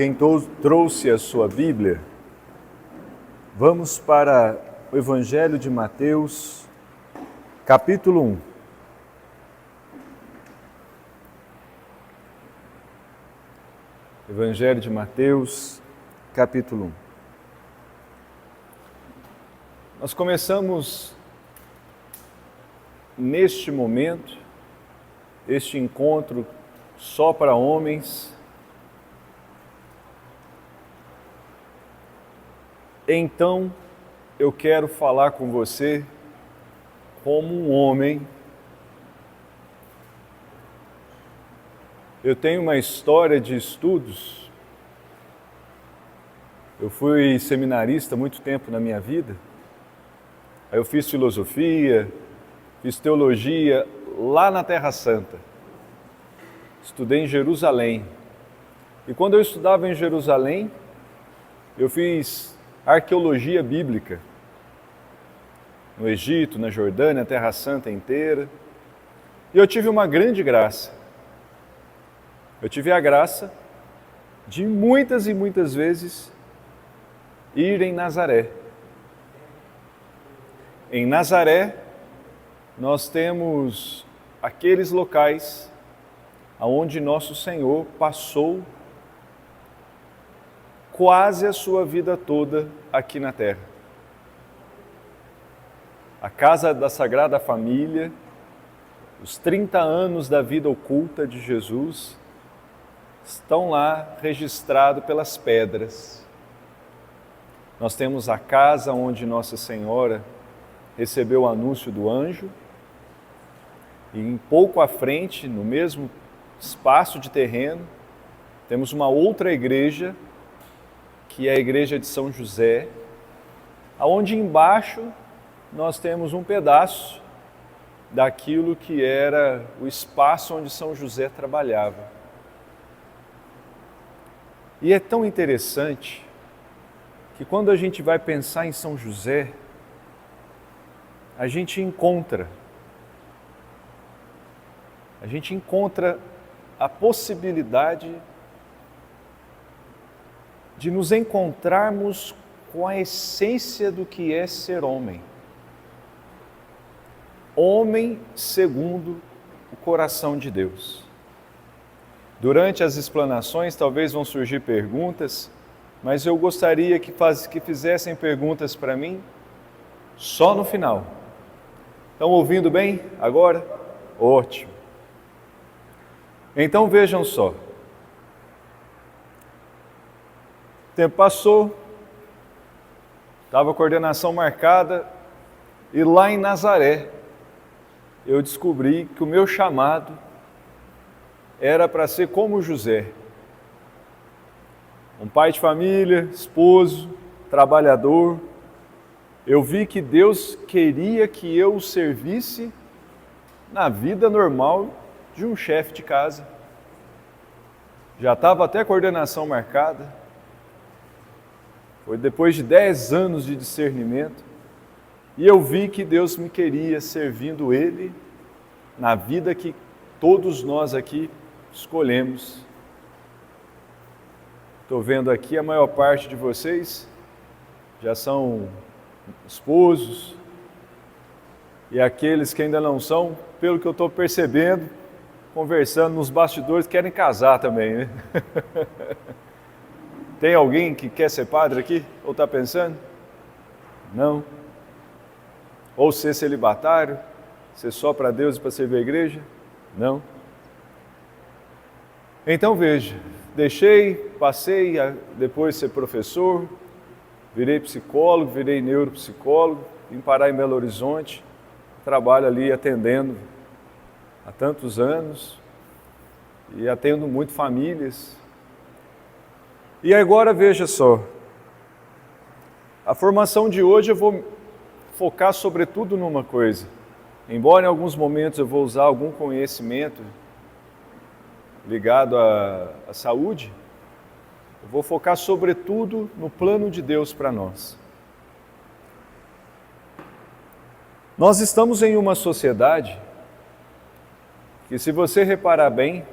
Quem trouxe a sua Bíblia, vamos para o Evangelho de Mateus, capítulo 1. Evangelho de Mateus, capítulo 1. Nós começamos neste momento, este encontro só para homens. Então, eu quero falar com você como um homem. Eu tenho uma história de estudos. Eu fui seminarista há muito tempo na minha vida. Aí eu fiz filosofia, fiz teologia lá na Terra Santa. Estudei em Jerusalém. E quando eu estudava em Jerusalém, eu fiz arqueologia bíblica, no Egito, na Jordânia, a Terra Santa inteira. E eu tive uma grande graça. Eu tive a graça de muitas e muitas vezes ir em Nazaré. Em Nazaré, nós temos aqueles locais onde nosso Senhor passou quase a sua vida toda aqui na terra. A casa da Sagrada Família, os 30 anos da vida oculta de Jesus, estão lá registrados pelas pedras. Nós temos a casa onde Nossa Senhora recebeu o anúncio do anjo, e um pouco à frente, no mesmo espaço de terreno, temos uma outra igreja, que é a igreja de São José, aonde embaixo nós temos um pedaço daquilo que era o espaço onde São José trabalhava. E é tão interessante que quando a gente vai pensar em São José, a gente encontra a possibilidade de nos encontrarmos com a essência do que é ser homem. Homem segundo o coração de Deus. Durante as explanações talvez vão surgir perguntas, mas eu gostaria que fizessem perguntas para mim só no final. Estão ouvindo bem agora? Ótimo. Então vejam só. O tempo passou, estava a coordenação marcada, e lá em Nazaré eu descobri que o meu chamado era para ser como José. Um pai de família, esposo, trabalhador. Eu vi que Deus queria que eu o servisse na vida normal de um chefe de casa. Já estava até a coordenação marcada. Foi depois de 10 anos de discernimento, e eu vi que Deus me queria servindo Ele na vida que todos nós aqui escolhemos. Estou vendo aqui a maior parte de vocês já são esposos, e aqueles que ainda não são, pelo que eu estou percebendo, conversando nos bastidores, querem casar também, né? Tem alguém que quer ser padre aqui? Ou está pensando? Não. Ou ser celibatário? Ser só para Deus e para servir a igreja? Não. Então veja, passei a depois ser professor, virei psicólogo, virei neuropsicólogo, vim parar em Belo Horizonte, trabalho ali atendendo há tantos anos e atendo muito famílias. E agora veja só, a formação de hoje eu vou focar sobretudo numa coisa. Embora em alguns momentos eu vou usar algum conhecimento ligado à saúde, eu vou focar sobretudo no plano de Deus para nós. Nós estamos em uma sociedade que, se você reparar bem,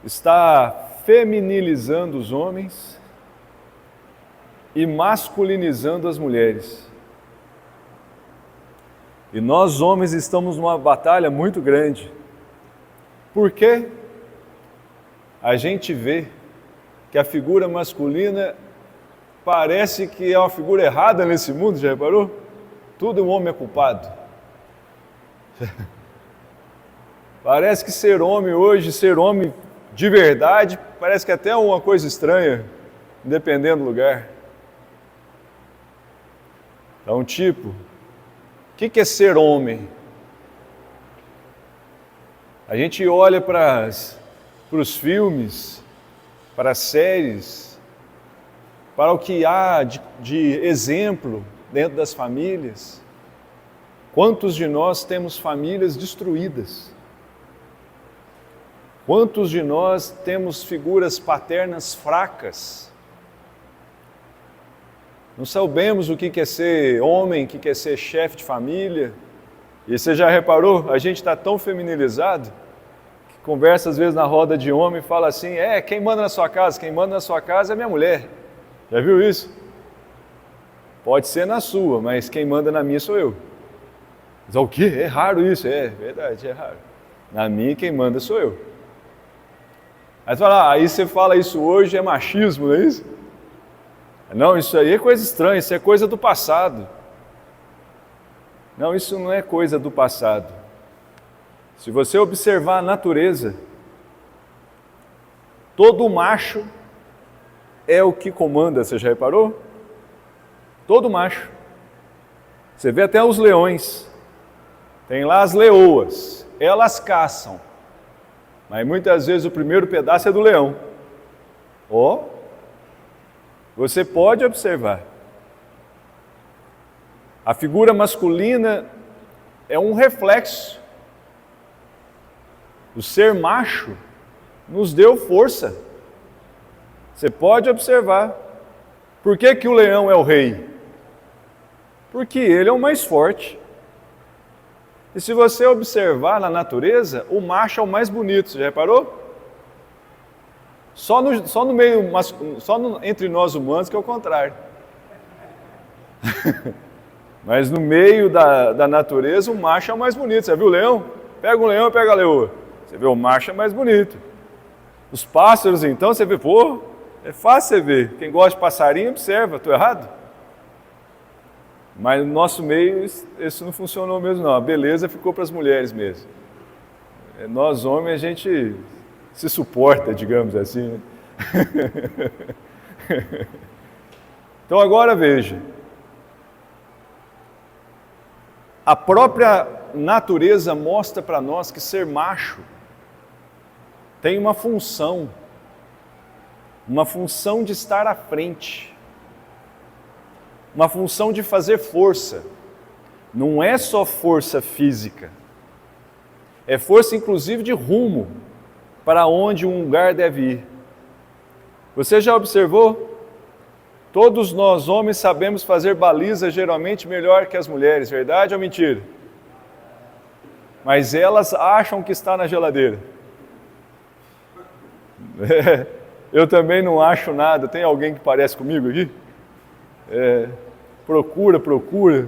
está feminilizando os homens e masculinizando as mulheres. E nós, homens, estamos numa batalha muito grande. Por quê? A gente vê que a figura masculina parece que é uma figura errada nesse mundo, já reparou? Tudo o homem é culpado. Parece que ser homem hoje, ser homem de verdade, parece que até é uma coisa estranha, dependendo do lugar. Então, tipo, o que é ser homem? A gente olha para os filmes, para as séries, para o que há de exemplo dentro das famílias. Quantos de nós temos famílias destruídas? Quantos de nós temos figuras paternas fracas? Não sabemos o que é ser homem, o que é ser chefe de família. E você já reparou? A gente está tão feminilizado que conversa às vezes na roda de homem e fala assim, quem manda na sua casa? Quem manda na sua casa é minha mulher. Já viu isso? Pode ser na sua, mas quem manda na minha sou eu. Mas o quê? É raro isso? É verdade, é raro. Na minha quem manda sou eu. Aí você fala isso hoje é machismo, não é isso? Não, isso aí é coisa estranha, isso é coisa do passado. Não, isso não é coisa do passado. Se você observar a natureza, todo macho é o que comanda, você já reparou? Todo macho. Você vê até os leões, tem lá as leoas, elas caçam, mas muitas vezes o primeiro pedaço é do leão. Você pode observar. A figura masculina é um reflexo. O ser macho nos deu força. Você pode observar. Por que o leão é o rei? Porque ele é o mais forte. E se você observar na natureza, o macho é o mais bonito, você já reparou? Entre nós humanos que é o contrário. Mas no meio da natureza, o macho é o mais bonito. Você viu o leão? Pega o leão e pega a leoa. Você vê, o macho é mais bonito. Os pássaros, então, você vê, é fácil você ver. Quem gosta de passarinho, observa. Estou errado? Mas no nosso meio, isso não funcionou mesmo, não. A beleza ficou para as mulheres mesmo. Nós, homens, a gente se suporta, digamos assim. Então agora veja. A própria natureza mostra para nós que ser macho tem uma função de estar à frente, uma função de fazer força. Não é só força física, é força inclusive de rumo para onde um lugar deve ir. Você já observou? Todos nós homens sabemos fazer baliza geralmente melhor que as mulheres, verdade ou mentira? Mas elas acham que está na geladeira. Eu também não acho nada. Tem alguém que parece comigo aqui? Procura.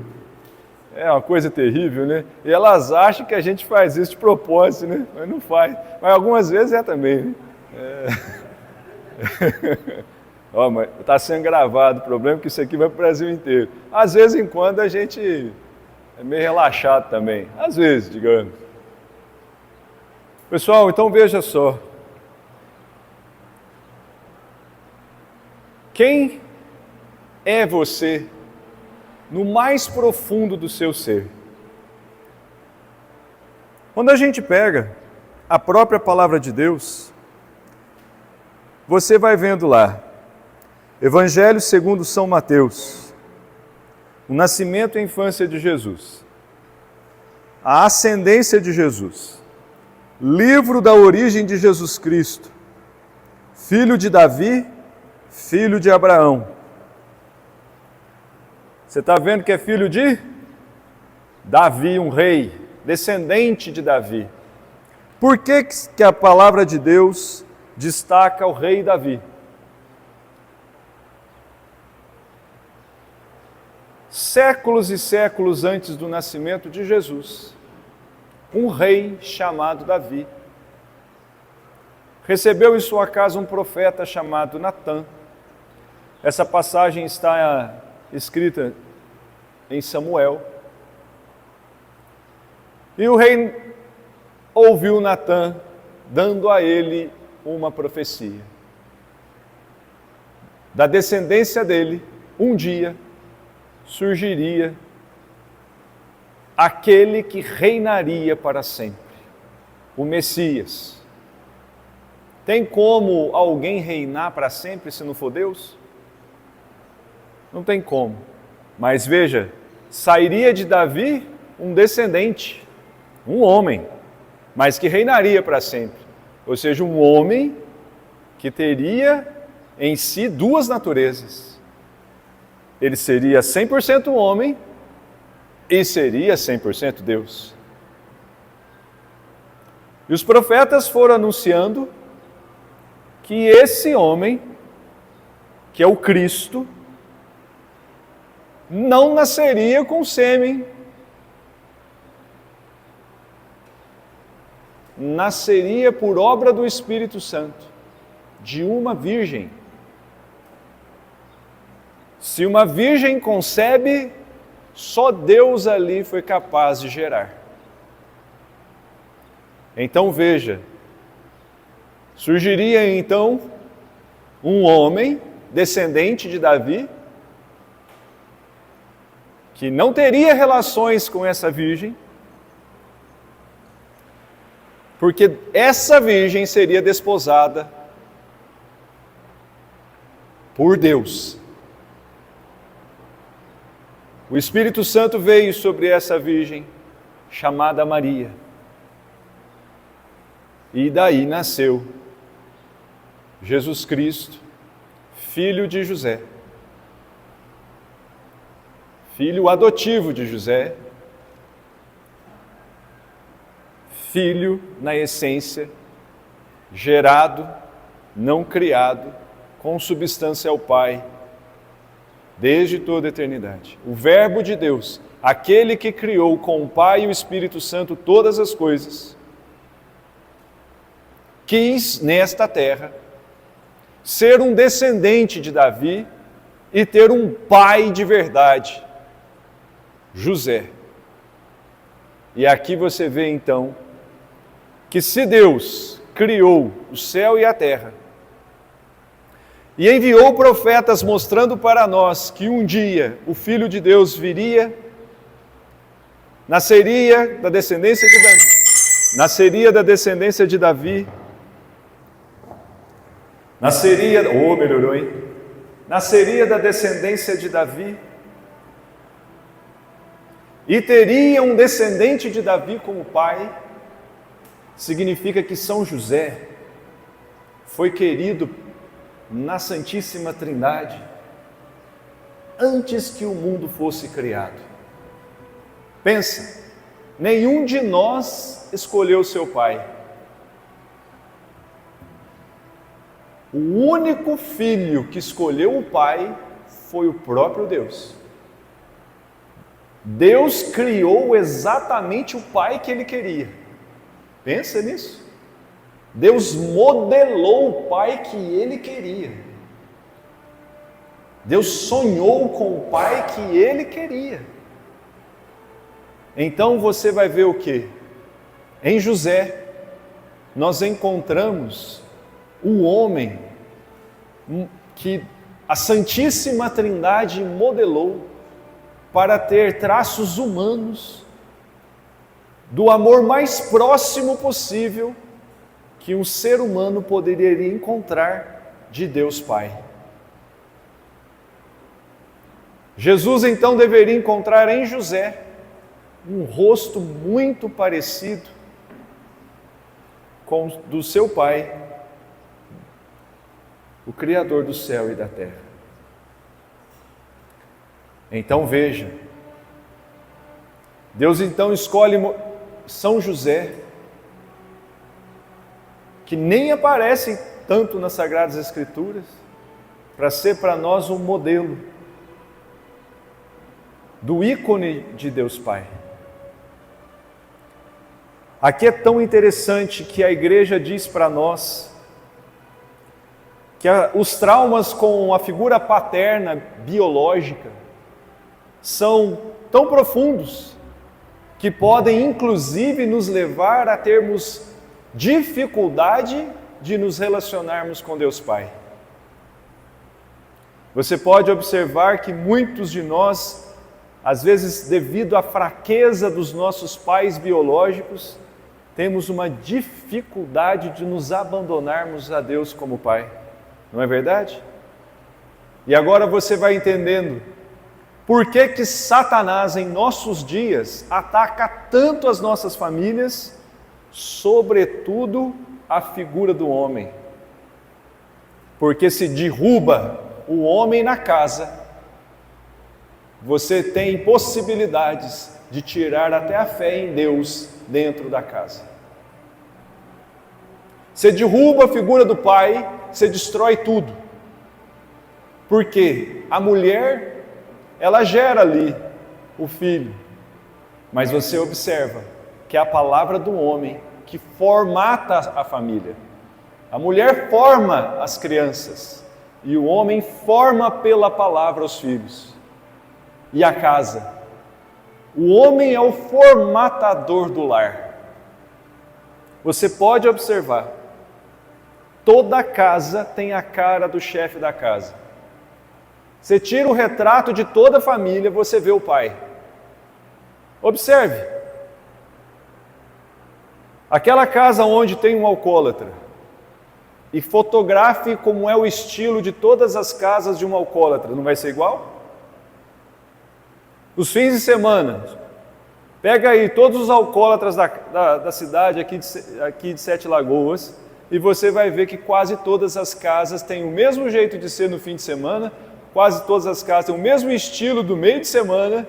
É uma coisa terrível, né? E elas acham que a gente faz isso de propósito, né? Mas não faz. Mas algumas vezes é também, né? Mas está sendo gravado, o problema é que isso aqui vai para o Brasil inteiro. Às vezes em quando a gente é meio relaxado também, às vezes, digamos. Pessoal, então veja só. Quem é você no mais profundo do seu ser? Quando a gente pega a própria palavra de Deus, você vai vendo lá, Evangelho segundo São Mateus, o nascimento e a infância de Jesus, a ascendência de Jesus, livro da origem de Jesus Cristo, filho de Davi, filho de Abraão. Você está vendo que é filho de Davi, um rei, descendente de Davi. Por que a palavra de Deus destaca o rei Davi. Séculos e séculos antes do nascimento de Jesus, um rei chamado Davi recebeu em sua casa um profeta chamado Natã. Essa passagem está escrita em Samuel. E o rei ouviu Natã dando a ele uma profecia. Da descendência dele, um dia, surgiria aquele que reinaria para sempre, o Messias. Tem como alguém reinar para sempre se não for Deus? Não tem como. Mas veja, sairia de Davi um descendente, um homem, mas que reinaria para sempre. Ou seja, um homem que teria em si duas naturezas. Ele seria 100% homem e seria 100% Deus. E os profetas foram anunciando que esse homem, que é o Cristo, não nasceria com sêmen, nasceria por obra do Espírito Santo, de uma virgem. Se uma virgem concebe, só Deus ali foi capaz de gerar. Então veja, surgiria então um homem, descendente de Davi, que não teria relações com essa virgem, porque essa virgem seria desposada por Deus. O Espírito Santo veio sobre essa virgem, chamada Maria. E daí nasceu Jesus Cristo, filho de José, filho adotivo de José, filho na essência, gerado, não criado, consubstância ao Pai, desde toda a eternidade. O Verbo de Deus, aquele que criou com o Pai e o Espírito Santo todas as coisas, quis nesta terra ser um descendente de Davi e ter um pai de verdade, José. E aqui você vê então que se Deus criou o céu e a terra e enviou profetas mostrando para nós que um dia o Filho de Deus viria, nasceria da descendência de Davi, nasceria da descendência de Davi, e teria um descendente de Davi como pai, significa que São José foi querido na Santíssima Trindade antes que o mundo fosse criado. Pensa, nenhum de nós escolheu seu pai. O único filho que escolheu o pai foi o próprio Deus. Deus criou exatamente o pai que ele queria. Pensa nisso. Deus modelou o pai que ele queria. Deus sonhou com o pai que ele queria. Então você vai ver o quê? Em José, nós encontramos o homem que a Santíssima Trindade modelou para ter traços humanos do amor mais próximo possível que um ser humano poderia encontrar de Deus Pai. Jesus então deveria encontrar em José um rosto muito parecido com o do seu pai, o Criador do céu e da terra. Então veja, Deus então escolhe São José, que nem aparece tanto nas Sagradas Escrituras, para ser para nós um modelo do ícone de Deus Pai. Aqui é tão interessante que a igreja diz para nós que os traumas com a figura paterna biológica são tão profundos que podem inclusive nos levar a termos dificuldade de nos relacionarmos com Deus Pai. Você pode observar que muitos de nós, às vezes devido à fraqueza dos nossos pais biológicos, temos uma dificuldade de nos abandonarmos a Deus como Pai. Não é verdade? E agora você vai entendendo por que Satanás em nossos dias ataca tanto as nossas famílias, sobretudo a figura do homem. Porque se derruba o homem na casa, você tem possibilidades de tirar até a fé em Deus dentro da casa. Você derruba a figura do pai, você destrói tudo. Porque a mulher, ela gera ali o filho. Mas você observa que é a palavra do homem que formata a família. A mulher forma as crianças e o homem forma pela palavra os filhos. E a casa. O homem é o formatador do lar. Você pode observar. Toda casa tem a cara do chefe da casa. Você tira o retrato de toda a família, você vê o pai. Observe. Aquela casa onde tem um alcoólatra, e fotografe como é o estilo de todas as casas de um alcoólatra, não vai ser igual? Os fins de semana, pega aí todos os alcoólatras da cidade aqui de Sete Lagoas, e você vai ver que quase todas as casas têm o mesmo jeito de ser no fim de semana, quase todas as casas têm o mesmo estilo do meio de semana,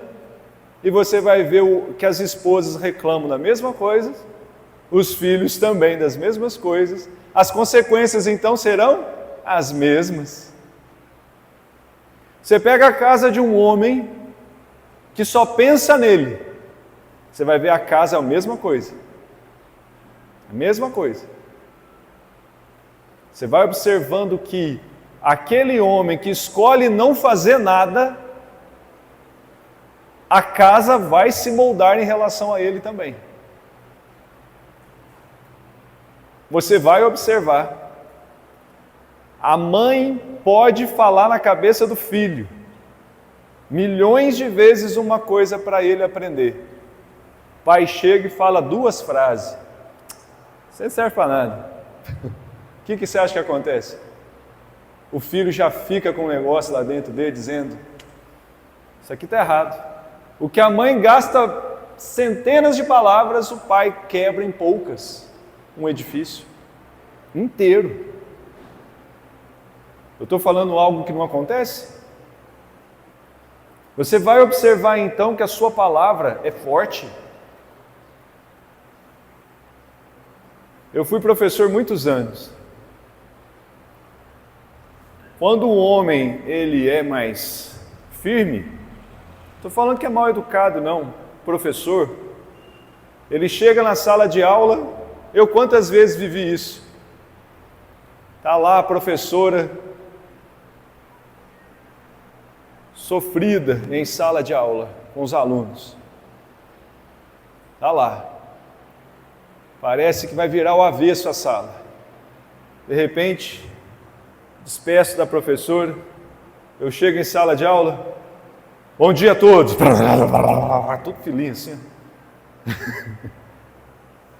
e você vai ver que as esposas reclamam da mesma coisa, os filhos também das mesmas coisas, as consequências então serão as mesmas. Você pega a casa de um homem que só pensa nele, você vai ver a casa é a mesma coisa. A mesma coisa. Você vai observando que aquele homem que escolhe não fazer nada, a casa vai se moldar em relação a ele também. Você vai observar, a mãe pode falar na cabeça do filho, milhões de vezes uma coisa para ele aprender. O pai chega e fala 2 frases, você não serve para nada. O que você acha que acontece? O filho já fica com um negócio lá dentro dele dizendo, isso aqui está errado. O que a mãe gasta centenas de palavras, o pai quebra em poucas. Um edifício inteiro. Eu estou falando algo que não acontece? Você vai observar então que a sua palavra é forte. Eu fui professor muitos anos. Quando o homem ele é mais firme, estou falando que é mal educado não, professor, ele chega na sala de aula, eu quantas vezes vivi isso? Está lá a professora, sofrida em sala de aula com os alunos. Está lá. Parece que vai virar o avesso a sala. De repente, despeço da professora, eu chego em sala de aula, bom dia a todos, tudo filhinho assim.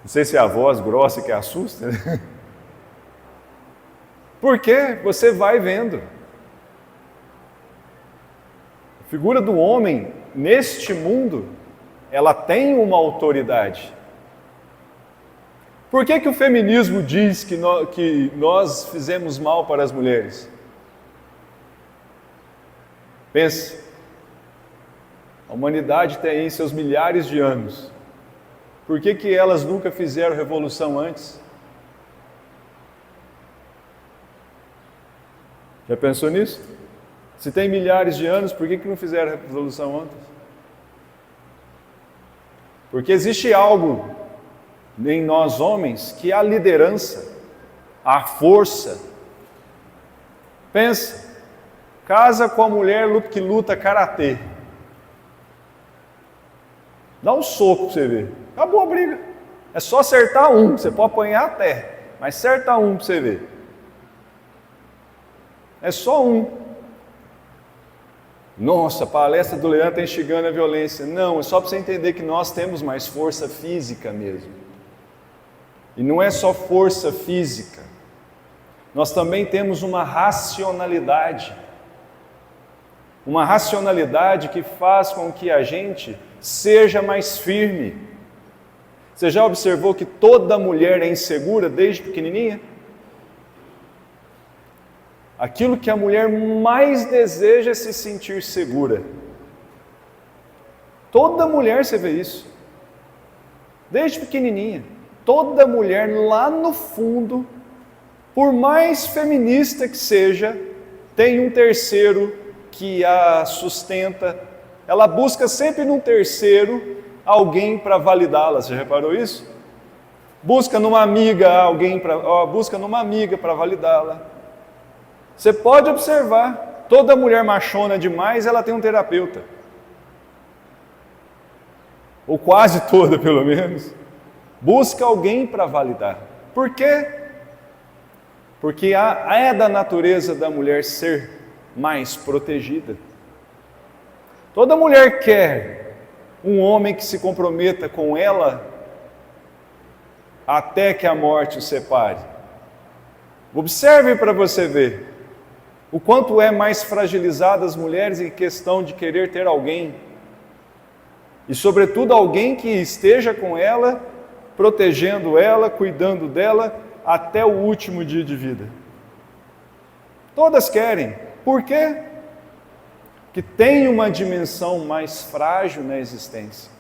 Não sei se é a voz grossa que assusta, né? Porque você vai vendo. A figura do homem, neste mundo, ela tem uma autoridade. Por que o feminismo diz que nós fizemos mal para as mulheres? Pense, a humanidade tem aí seus milhares de anos. Por que elas nunca fizeram revolução antes? Já pensou nisso? Se tem milhares de anos, por que não fizeram a revolução antes? Porque existe algo em nós homens que é a liderança, a força. Pensa, casa com a mulher que luta karatê. Dá um soco para você ver. Acabou a briga. É só acertar um, você pode apanhar até, mas acerta um para você ver. É só um. Nossa, a palestra do Leandro está instigando a violência. Não, é só para você entender que nós temos mais força física mesmo. E não é só força física. Nós também temos uma racionalidade. Uma racionalidade que faz com que a gente seja mais firme. Você já observou que toda mulher é insegura desde pequenininha? Aquilo que a mulher mais deseja é se sentir segura. Toda mulher você vê isso. Desde pequenininha. Toda mulher lá no fundo, por mais feminista que seja, tem um terceiro que a sustenta. Ela busca sempre num terceiro alguém para validá-la. Você já reparou isso? Busca numa amiga para validá-la. Você pode observar, toda mulher machona demais, ela tem um terapeuta. Ou quase toda, pelo menos. Busca alguém para validar. Por quê? Porque é da natureza da mulher ser mais protegida. Toda mulher quer um homem que se comprometa com ela até que a morte o separe. Observe para você ver o quanto é mais fragilizada as mulheres em questão de querer ter alguém. E sobretudo alguém que esteja com ela, protegendo ela, cuidando dela, até o último dia de vida. Todas querem. Por quê? Que tem uma dimensão mais frágil na existência.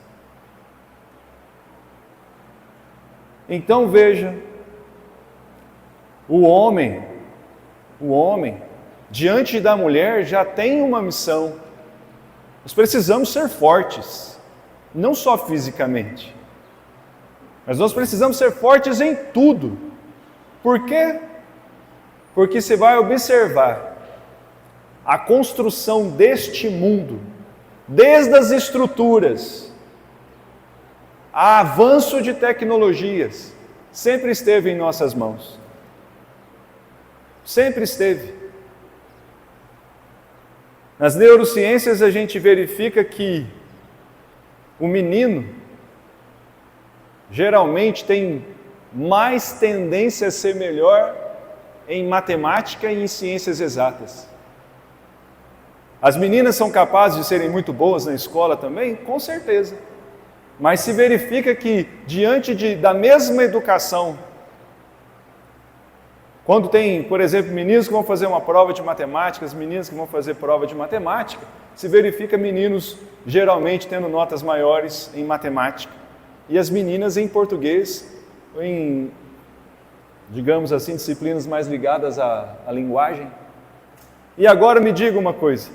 Então veja, o homem, diante da mulher já tem uma missão. Nós precisamos ser fortes, não só fisicamente, mas nós precisamos ser fortes em tudo. Por quê? Porque você vai observar a construção deste mundo, desde as estruturas, a avanço de tecnologias, sempre esteve em nossas mãos. Sempre esteve. Nas neurociências a gente verifica que o menino geralmente tem mais tendência a ser melhor em matemática e em ciências exatas. As meninas são capazes de serem muito boas na escola também? Com certeza. Mas se verifica que diante da mesma educação, quando tem, por exemplo, meninos que vão fazer uma prova de matemática, as meninas que vão fazer prova de matemática, se verifica meninos geralmente tendo notas maiores em matemática e as meninas em português, em, digamos assim, disciplinas mais ligadas à linguagem. E agora me diga uma coisa,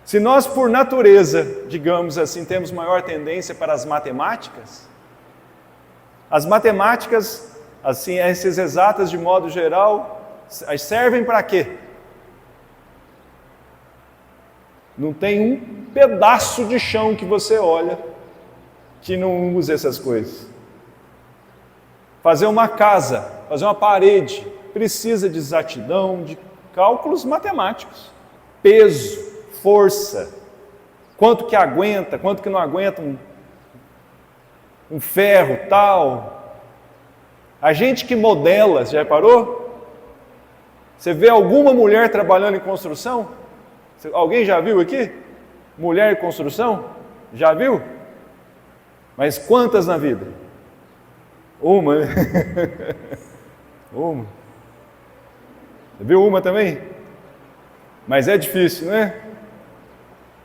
se nós por natureza, digamos assim, temos maior tendência para as matemáticas, as ciências exatas de modo geral, servem para quê? Não tem um pedaço de chão que você olha que não use essas coisas. Fazer uma casa, fazer uma parede, precisa de exatidão, de cálculos matemáticos. Peso, força, quanto que aguenta, quanto que não aguenta um ferro, tal. A gente que modela, já reparou? Você vê alguma mulher trabalhando em construção? Alguém já viu aqui? Mulher em construção? Já viu? Mas quantas na vida? Uma, né? Uma. Você viu uma também? Mas é difícil, não é?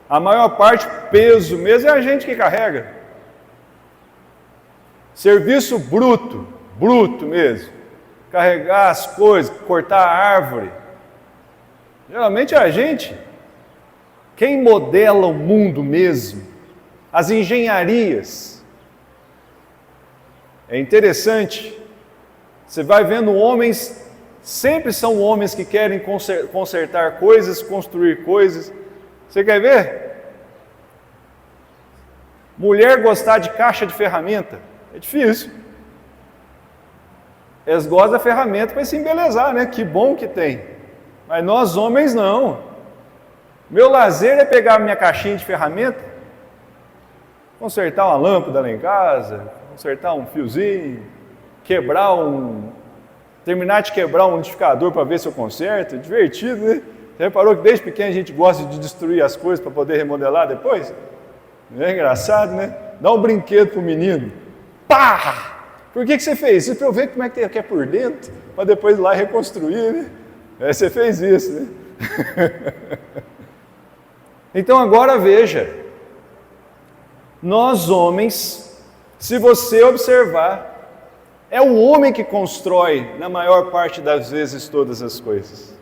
A maior parte, peso mesmo, é a gente que carrega. Serviço bruto mesmo. Carregar as coisas, cortar a árvore. Geralmente é a gente. Quem modela o mundo mesmo, as engenharias. É interessante, você vai vendo homens, sempre são homens que querem consertar coisas, construir coisas. Você quer ver? Mulher gostar de caixa de ferramenta, é difícil. Eles gostam da ferramenta para se embelezar, né? Que bom que tem. Mas nós homens não. Meu lazer é pegar minha caixinha de ferramenta, consertar uma lâmpada lá em casa, consertar um fiozinho, terminar de quebrar um liquidificador para ver se eu conserto. Divertido, né? Você reparou que desde pequeno a gente gosta de destruir as coisas para poder remodelar depois? Não é engraçado, né? Dá um brinquedo pro menino. Pá! Por que você fez isso? Para eu ver como é que é por dentro, para depois ir lá reconstruir, né? Você fez isso, né? Então agora veja, nós homens, se você observar, é o homem que constrói, na maior parte das vezes, todas as coisas.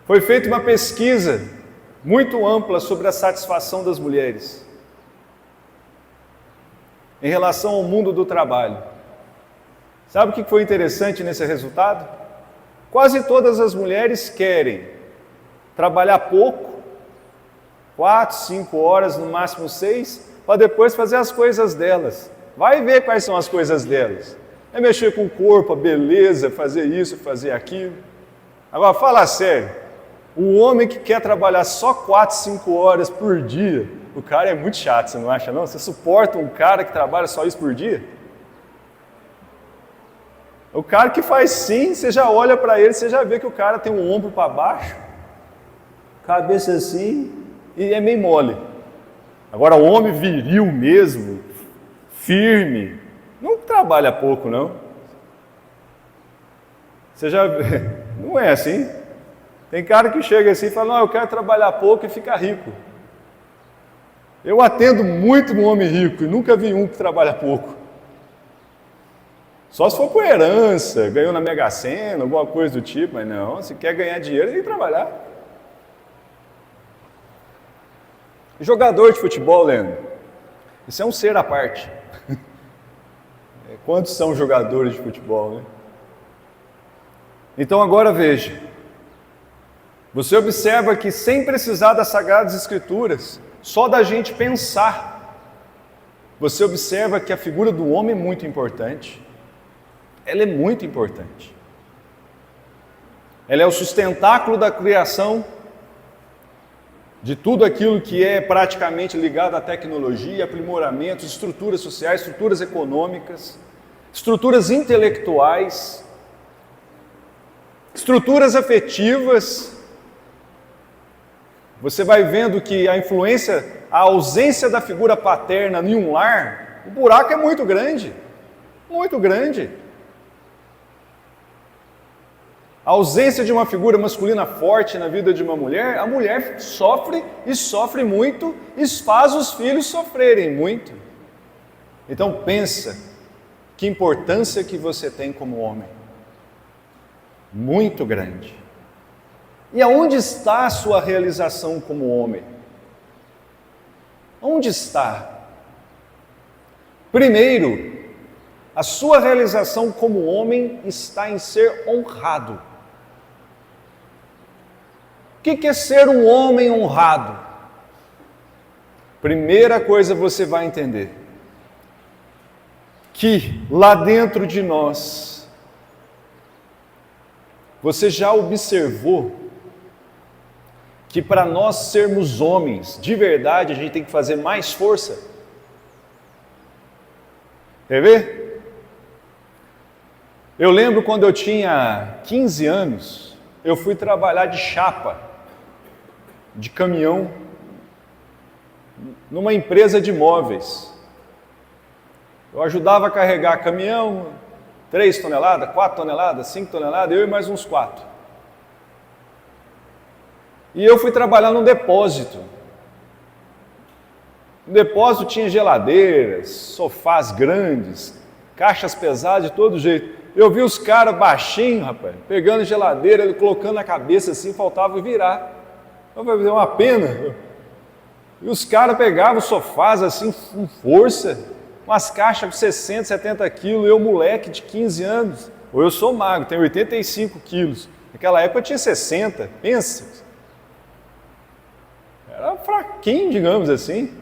Foi feita uma pesquisa muito ampla sobre a satisfação das mulheres em relação ao mundo do trabalho. Sabe o que foi interessante nesse resultado? Quase todas as mulheres querem trabalhar pouco, 4, 5 horas, no máximo 6, para depois fazer as coisas delas. Vai ver quais são as coisas delas. É mexer com o corpo, a beleza, fazer isso, fazer aquilo. Agora, fala sério, o homem que quer trabalhar só 4, 5 horas por dia, o cara é muito chato, você não acha não? Você suporta um cara que trabalha só isso por dia? O cara que faz sim, você já olha para ele, você já vê que o cara tem um ombro para baixo, cabeça assim, e é meio mole. Agora, o homem viril mesmo, firme, não trabalha pouco, não. Você já vê, não é assim. Tem cara que chega assim e fala, não, eu quero trabalhar pouco e ficar rico. Eu atendo muito no homem rico e nunca vi um que trabalha pouco. Só se for por herança, ganhou na Mega Sena, alguma coisa do tipo, mas não, se quer ganhar dinheiro, tem que trabalhar. Jogador de futebol, Leandro, isso é um ser à parte. Quantos são jogadores de futebol, né? Então agora veja, você observa que sem precisar das Sagradas Escrituras, só da gente pensar, você observa que a figura do homem é muito importante. Ela é muito importante. Ela é o sustentáculo da criação, de tudo aquilo que é praticamente ligado à tecnologia, aprimoramentos, estruturas sociais, estruturas econômicas, estruturas intelectuais, estruturas afetivas. Você vai vendo que a influência, a ausência da figura paterna em um lar, o buraco é muito grande, muito grande. A ausência de uma figura masculina forte na vida de uma mulher, a mulher sofre e sofre muito e faz os filhos sofrerem muito. Então pensa, que importância que você tem como homem. Muito grande. E aonde está a sua realização como homem? Onde está? Primeiro, a sua realização como homem está em ser honrado. O que é ser um homem honrado? Primeira coisa você vai entender, que lá dentro de nós, você já observou que para nós sermos homens, de verdade, a gente tem que fazer mais força? Quer ver? Eu lembro quando eu tinha 15 anos, eu fui trabalhar de chapa, de caminhão, numa empresa de móveis. Eu ajudava a carregar caminhão, 3 toneladas, 4 toneladas, 5 toneladas, eu e mais uns 4. E eu fui trabalhar num depósito. No depósito tinha geladeiras, sofás grandes, caixas pesadas de todo jeito. Eu vi os caras baixinhos, rapaz, pegando geladeira, ele colocando na cabeça assim, faltava virar. Eu falei, é uma pena. E os caras pegavam os sofás assim, com força, umas caixas com 60, 70 quilos, eu moleque de 15 anos. Ou eu sou magro, tenho 85 quilos. Naquela época eu tinha 60, pensa. Era fraquinho, digamos assim.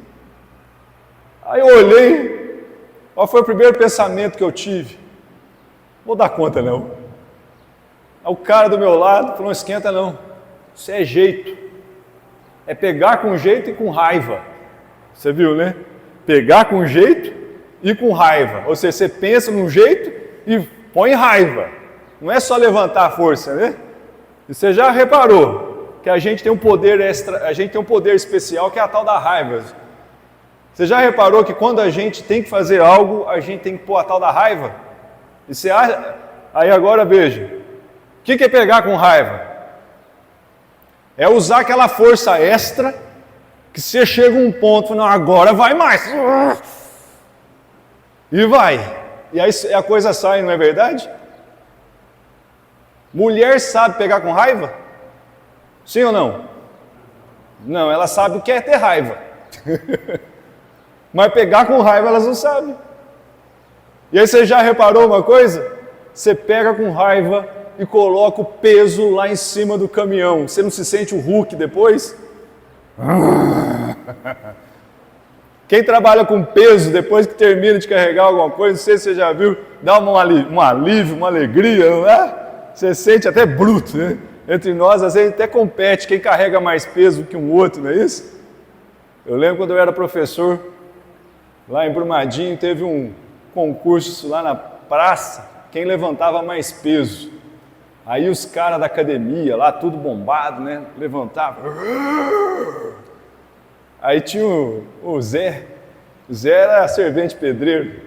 Aí eu olhei, qual foi o primeiro pensamento que eu tive? Vou dar conta não. Aí o cara do meu lado falou, não esquenta não, isso é jeito. É pegar com jeito e com raiva. Você viu, né? Pegar com jeito e com raiva. Ou seja, você pensa num jeito e põe raiva. Não é só levantar a força, né? E você já reparou que a gente tem um poder extra, a gente tem um poder especial que é a tal da raiva. Você já reparou que quando a gente tem que fazer algo, a gente tem que pôr a tal da raiva? E você acha... Aí agora veja, o que é pegar com raiva? É usar aquela força extra que você chega a um ponto, não, agora vai mais. E vai. E aí a coisa sai, não é verdade? Mulher sabe pegar com raiva? Sim ou não? Não, ela sabe o que é ter raiva. Mas pegar com raiva elas não sabem. E aí você já reparou uma coisa? Você pega com raiva e coloca o peso lá em cima do caminhão. Você não se sente o Hulk depois? Quem trabalha com peso, depois que termina de carregar alguma coisa, não sei se você já viu, dá um alívio, uma alegria, não é? Você sente até bruto, né? Entre nós, às vezes até compete quem carrega mais peso que um outro, não é isso? Eu lembro quando eu era professor, lá em Brumadinho, teve um concurso lá na praça, quem levantava mais peso. Aí os caras da academia, lá tudo bombado, né? Levantavam. Aí tinha o Zé. O Zé era servente pedreiro.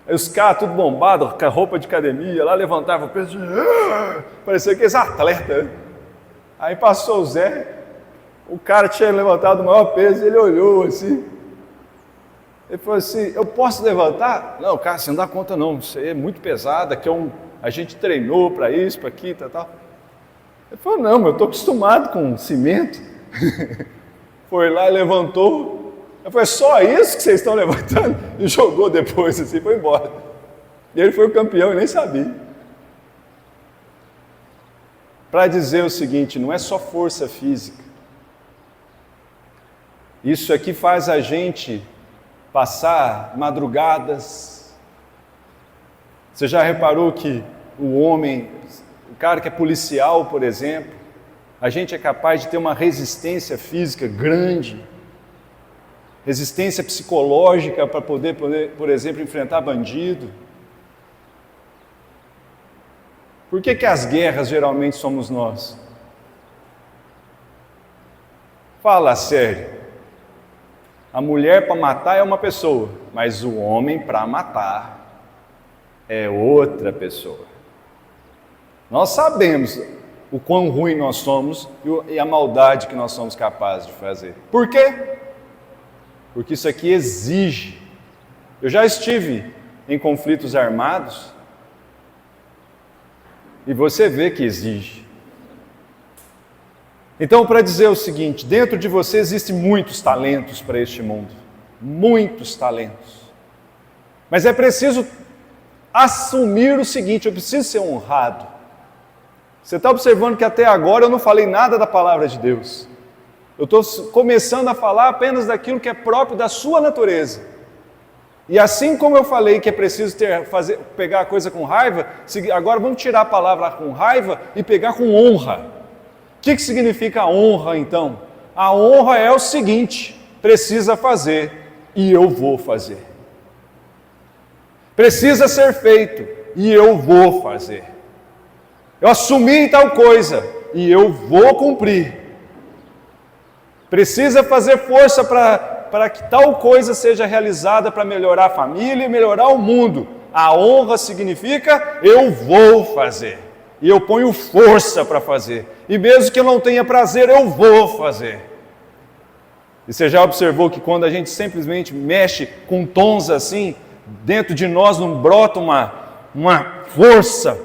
Aí os caras tudo bombado, com a roupa de academia, lá levantavam o peso. Parecia aqueles atletas. Né? Aí passou o Zé. O cara tinha levantado o maior peso, ele olhou assim. Ele falou assim, eu posso levantar? Não, cara, você não dá conta não, isso aí é muito pesado, aqui a gente treinou para isso, para aqui, tal. Ele falou, não, mas eu estou acostumado com cimento. Foi lá e levantou. Eu falei, só isso que vocês estão levantando? E jogou depois assim, foi embora. E ele foi o campeão e nem sabia. Para dizer o seguinte, não é só força física. Isso aqui faz a gente passar madrugadas. Você já reparou que o homem, o cara que é policial, por exemplo, a gente é capaz de ter uma resistência física grande, resistência psicológica para poder, por exemplo, enfrentar bandido. Por que as guerras geralmente somos nós? Fala sério. A mulher para matar é uma pessoa, mas o homem para matar é outra pessoa. Nós sabemos o quão ruim nós somos e a maldade que nós somos capazes de fazer. Por quê? Porque isso aqui exige. Eu já estive em conflitos armados e você vê que exige. Então, para dizer o seguinte, dentro de você existem muitos talentos para este mundo. Muitos talentos. Mas é preciso assumir o seguinte, eu preciso ser honrado. Você está observando que até agora eu não falei nada da palavra de Deus. Eu estou começando a falar apenas daquilo que é próprio da sua natureza. E assim como eu falei que é preciso pegar a coisa com raiva, agora vamos tirar a palavra com raiva e pegar com honra. O que significa a honra, então? A honra é o seguinte, precisa fazer e eu vou fazer. Precisa ser feito e eu vou fazer. Eu assumi tal coisa e eu vou cumprir. Precisa fazer força para que tal coisa seja realizada para melhorar a família e melhorar o mundo. A honra significa eu vou fazer. E eu ponho força para fazer. E mesmo que eu não tenha prazer, eu vou fazer. E você já observou que quando a gente simplesmente mexe com tons assim, dentro de nós não brota uma força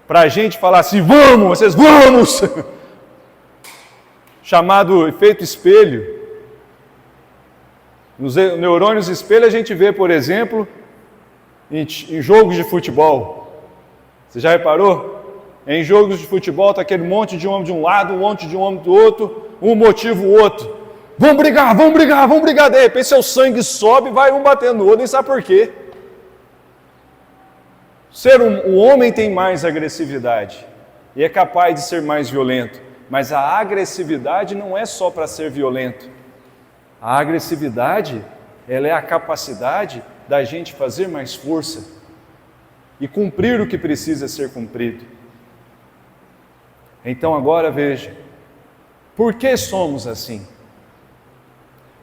para a gente falar assim, vamos, vocês vamos! Chamado efeito espelho. Nos neurônios espelho a gente vê, por exemplo, em jogos de futebol. Você já reparou? Em jogos de futebol está aquele monte de homem de um lado, um monte de homem do outro, um motiva o outro. Vamos brigar, vamos brigar, vamos brigar. De repente seu sangue sobe, vai um batendo no outro, nem sabe por quê. O homem tem mais agressividade e é capaz de ser mais violento, mas a agressividade não é só para ser violento. A agressividade, ela é a capacidade da gente fazer mais força e cumprir o que precisa ser cumprido. Então agora veja, por que somos assim?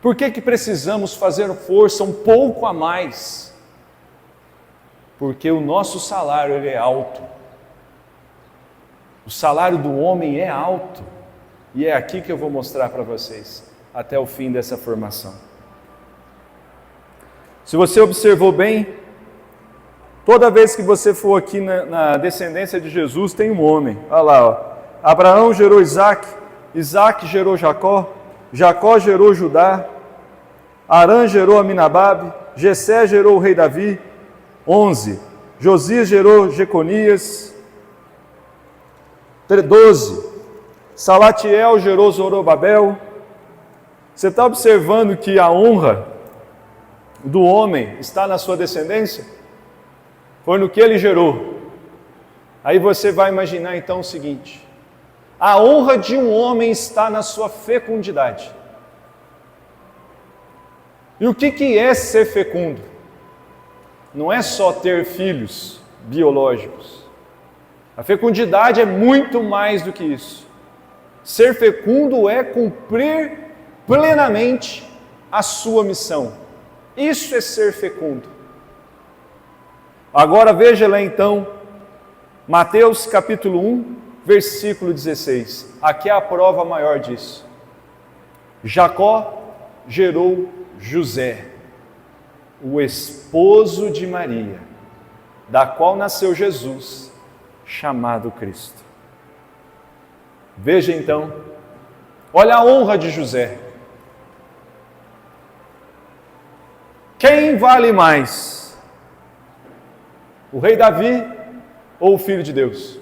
Por que precisamos fazer força um pouco a mais? Porque o nosso salário ele é alto. O salário do homem é alto. E é aqui que eu vou mostrar para vocês, até o fim dessa formação. Se você observou bem, toda vez que você for aqui na descendência de Jesus, tem um homem. Olha lá, ó. Abraão gerou Isaac, Isaac gerou Jacó, Jacó gerou Judá, Arã gerou Aminadab, Jessé gerou o rei Davi, 11. Josias gerou Jeconias, 12. Salatiel gerou Zorobabel. Você está observando que a honra do homem está na sua descendência? Foi no que ele gerou. Aí você vai imaginar então o seguinte: a honra de um homem está na sua fecundidade. E o que é ser fecundo? Não é só ter filhos biológicos. A fecundidade é muito mais do que isso. Ser fecundo é cumprir plenamente a sua missão. Isso é ser fecundo. Agora veja lá então, Mateus capítulo 1, versículo 16. Aqui é a prova maior disso. Jacó gerou José, o esposo de Maria, da qual nasceu Jesus, chamado Cristo. Veja então, olha a honra de José. Quem vale mais? O rei Davi ou o Filho de Deus?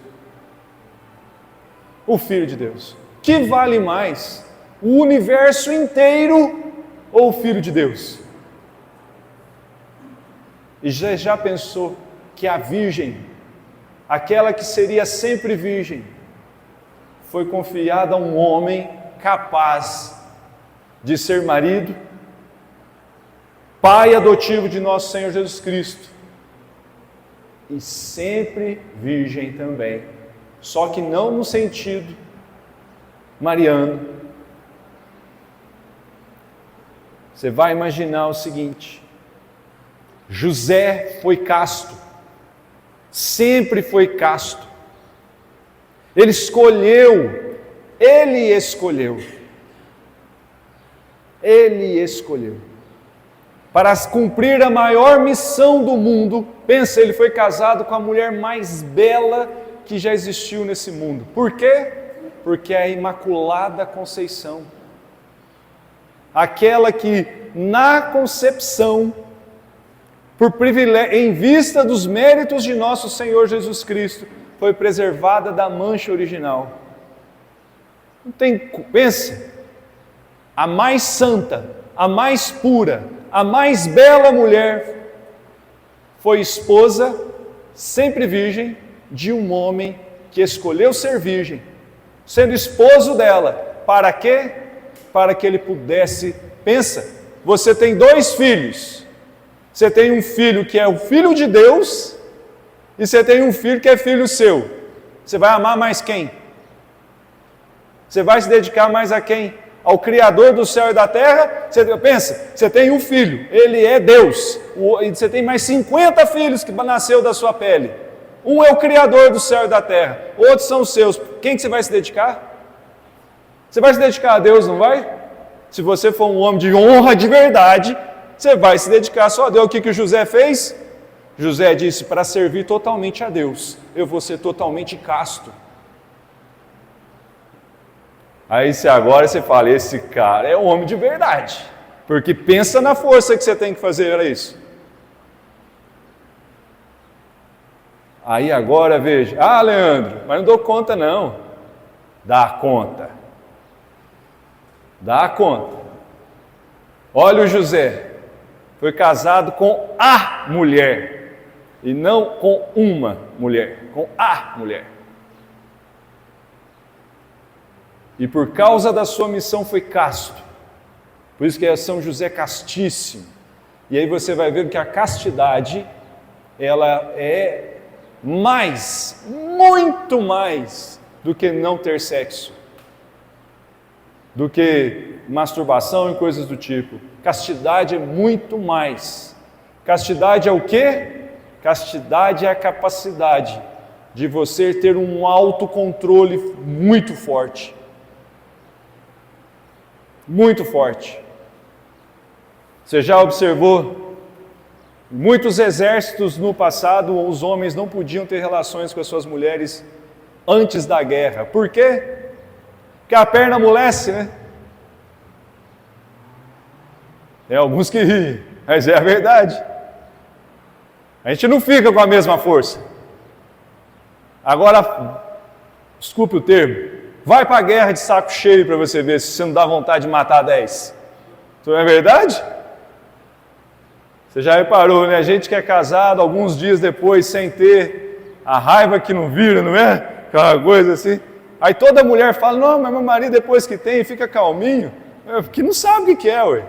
O Filho de Deus. Que vale mais? O universo inteiro ou o Filho de Deus? E já pensou que a virgem, aquela que seria sempre virgem, foi confiada a um homem capaz de ser marido, pai adotivo de nosso Senhor Jesus Cristo, e sempre virgem também, só que não no sentido mariano. Você vai imaginar o seguinte: José foi casto, sempre foi casto. Ele escolheu para cumprir a maior missão do mundo. Pensa, ele foi casado com a mulher mais bela que já existiu nesse mundo. Por quê? Porque é a Imaculada Conceição, aquela que na concepção, por privilégio, em vista dos méritos de nosso Senhor Jesus Cristo, foi preservada da mancha original. Não tem, pensa, a mais santa, a mais pura, a mais bela mulher foi esposa, sempre virgem, de um homem que escolheu ser virgem, sendo esposo dela. Para quê? Para que ele pudesse, pensa, você tem 2 filhos. Você tem um filho que é o filho de Deus e você tem um filho que é filho seu. Você vai amar mais quem? Você vai se dedicar mais a quem? Ao Criador do céu e da terra? Pensa, você tem um filho, ele é Deus, e você tem mais 50 filhos que nasceu da sua pele. Um é o Criador do céu e da terra, outros são os seus. Quem que você vai se dedicar? Você vai se dedicar a Deus, não vai? Se você for um homem de honra de verdade, você vai se dedicar só a Deus. O que José fez? José disse: para servir totalmente a Deus, eu vou ser totalmente casto. Aí agora você fala, esse cara é um homem de verdade, porque pensa na força que você tem que fazer para isso. Aí agora veja, Leandro, mas não dou conta não. Dá conta. Dá conta. Olha o José, foi casado com a mulher, e não com uma mulher, com a mulher. E por causa da sua missão foi casto. Por isso que é São José castíssimo. E aí você vai ver que a castidade, ela é mais, muito mais do que não ter sexo, do que masturbação e coisas do tipo. Castidade é muito mais. Castidade é o quê? Castidade é a capacidade de você ter um autocontrole muito forte. Muito forte. Você já observou? Muitos exércitos no passado, os homens não podiam ter relações com as suas mulheres antes da guerra. Por quê? Porque a perna amolece, né? Tem alguns que riem, mas é a verdade. A gente não fica com a mesma força. Agora, desculpe o termo, vai para a guerra de saco cheio para você ver se você não dá vontade de matar 10. Isso não é verdade? Você já reparou, né? A gente que é casado, alguns dias depois, sem ter a raiva que não vira, não é? Aquela coisa assim. Aí toda mulher fala, não, mas meu marido depois que tem, fica calminho. Porque não sabe o que é, ué.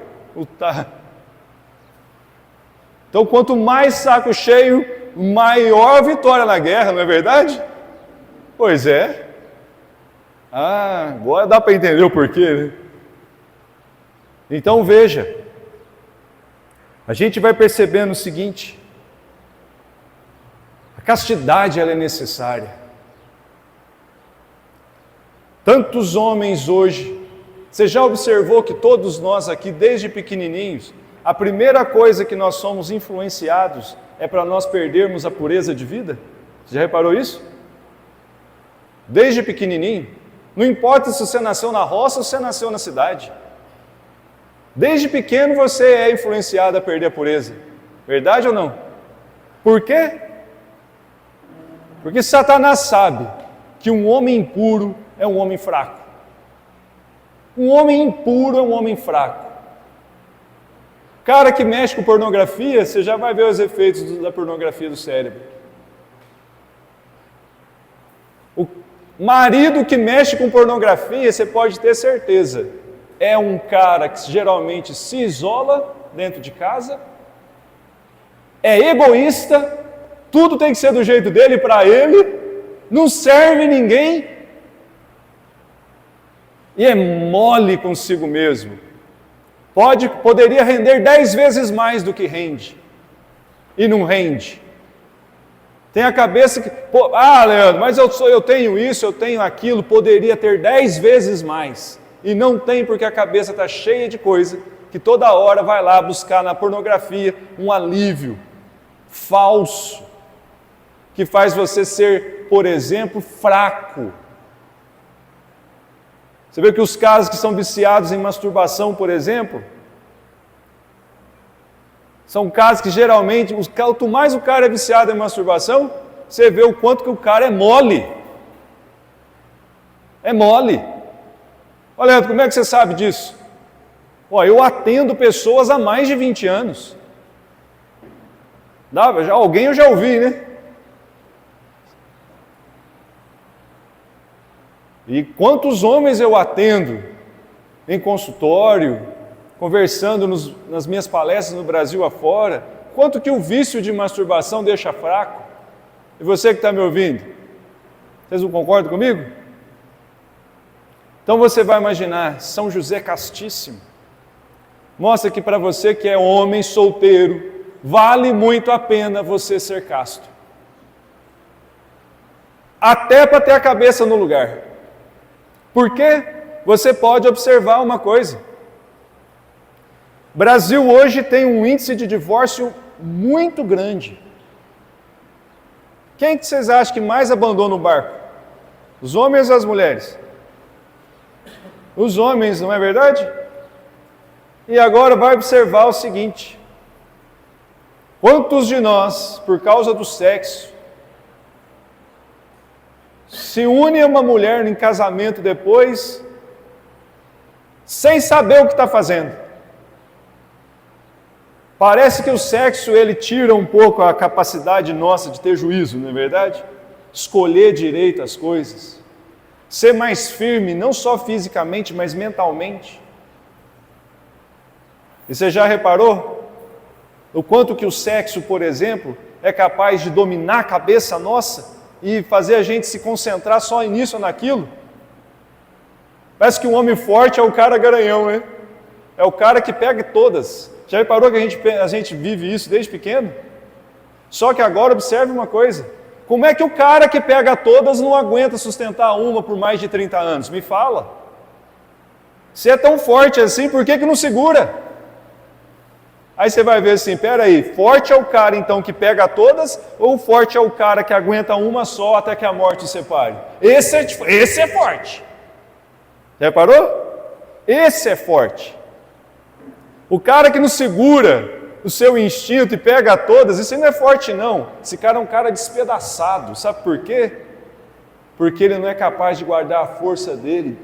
Então, quanto mais saco cheio, maior a vitória na guerra, não é verdade? Pois é. Agora dá para entender o porquê, né? Então veja, a gente vai percebendo o seguinte: a castidade ela é necessária. Tantos homens hoje, você já observou que todos nós aqui, desde pequenininhos, a primeira coisa que nós somos influenciados é para nós perdermos a pureza de vida? Você já reparou isso? Desde pequenininho. Não importa se você nasceu na roça ou se você nasceu na cidade. Desde pequeno você é influenciado a perder a pureza. Verdade ou não? Por quê? Porque Satanás sabe que um homem impuro é um homem fraco. Um homem impuro é um homem fraco. Cara que mexe com pornografia, você já vai ver os efeitos da pornografia do cérebro. O marido que mexe com pornografia, você pode ter certeza, é um cara que geralmente se isola dentro de casa, é egoísta, tudo tem que ser do jeito dele, para ele, não serve ninguém, e é mole consigo mesmo. Poderia render 10 vezes mais do que rende, e não rende. Tem a cabeça que, Leandro, mas eu tenho isso, eu tenho aquilo, poderia ter 10 vezes mais. E não tem, porque a cabeça está cheia de coisa, que toda hora vai lá buscar na pornografia um alívio falso, que faz você ser, por exemplo, fraco. Você vê que os casos que são viciados em masturbação, por exemplo, são casos que geralmente, quanto mais o cara é viciado em masturbação, você vê o quanto que o cara é mole. É mole. Olha, Leandro, como é que você sabe disso? Eu atendo pessoas há mais de 20 anos. Alguém eu já ouvi, né? E quantos homens eu atendo em consultório, conversando nas minhas palestras no Brasil afora, quanto que o vício de masturbação deixa fraco? E você que está me ouvindo, vocês não concordam comigo? Então você vai imaginar, São José castíssimo, mostra que para você que é homem solteiro, vale muito a pena você ser casto. Até para ter a cabeça no lugar. Porque você pode observar uma coisa. O Brasil hoje tem um índice de divórcio muito grande. Quem que vocês acham que mais abandona o barco? Os homens ou as mulheres? Os homens, não é verdade? E agora vai observar o seguinte: quantos de nós, por causa do sexo, se une a uma mulher em casamento depois, sem saber o que está fazendo? Parece que o sexo, ele tira um pouco a capacidade nossa de ter juízo, não é verdade? Escolher direito as coisas. Ser mais firme, não só fisicamente, mas mentalmente. E você já reparou o quanto que o sexo, por exemplo, é capaz de dominar a cabeça nossa e fazer a gente se concentrar só nisso ou naquilo? Parece que um homem forte é o cara garanhão, né? É o cara que pega todas. Já reparou que a gente vive isso desde pequeno? Só que agora observe uma coisa: como é que o cara que pega todas não aguenta sustentar uma por mais de 30 anos? Me fala. Se é tão forte assim, por que não segura? Aí você vai ver assim, peraí, forte é o cara então que pega todas, ou forte é o cara que aguenta uma só até que a morte o separe? Esse é forte. Já reparou? Esse é forte. O cara que não segura o seu instinto e pega todas, isso aí não é forte não. Esse cara é um cara despedaçado. Sabe por quê? Porque ele não é capaz de guardar a força dele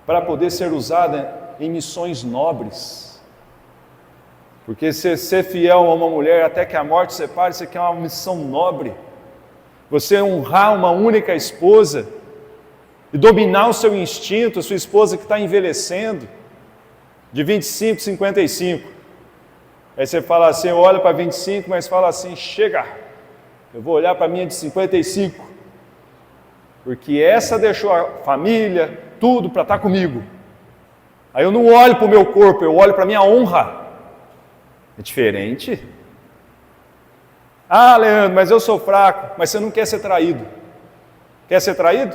para poder ser usada em missões nobres. Porque ser fiel a uma mulher até que a morte separe, isso aqui é uma missão nobre. Você honrar uma única esposa e dominar o seu instinto, a sua esposa que está envelhecendo, de 25, 55. Aí você fala assim, olha para 25, mas fala assim, chega, eu vou olhar para a minha de 55, porque essa deixou a família, tudo para estar comigo. Aí eu não olho para o meu corpo, eu olho para a minha honra. É diferente? Ah, Leandro, mas eu sou fraco. Mas você não quer ser traído. Quer ser traído?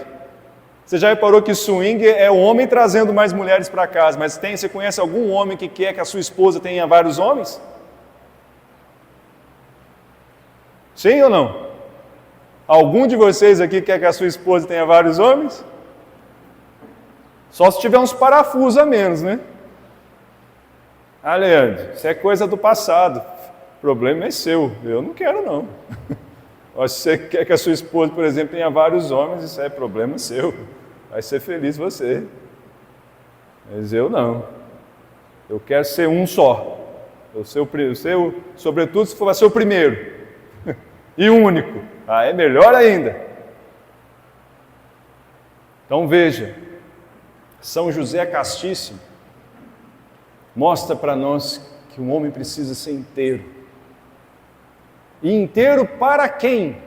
Você já reparou que swing é o homem trazendo mais mulheres para casa, mas você conhece algum homem que quer que a sua esposa tenha vários homens? Sim ou não? Algum de vocês aqui quer que a sua esposa tenha vários homens? Só se tiver uns parafusos a menos, né? Ah, Leandro, isso é coisa do passado. O problema é seu, eu não quero não. Se você quer que a sua esposa, por exemplo, tenha vários homens, isso é problema seu. Vai ser feliz você. Mas eu não. Eu quero ser um só. Sobretudo se for ser o primeiro. E único. Ah, é melhor ainda. Então veja, São José Castíssimo mostra para nós que um homem precisa ser inteiro. E inteiro para quem?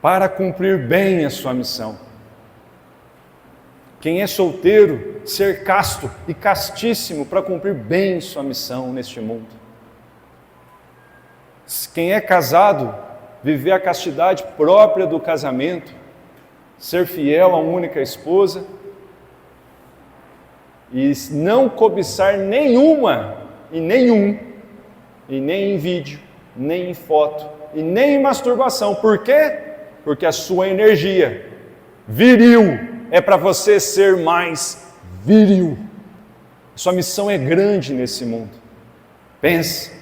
Para cumprir bem a sua missão. Quem é solteiro, ser casto e castíssimo para cumprir bem sua missão neste mundo. Quem é casado, viver a castidade própria do casamento, ser fiel à única esposa e não cobiçar nenhuma e nenhum, e nem em vídeo, nem em foto, e nem em masturbação. Por quê? Porque a sua energia viril é para você ser mais viril. Sua missão é grande nesse mundo. Pense.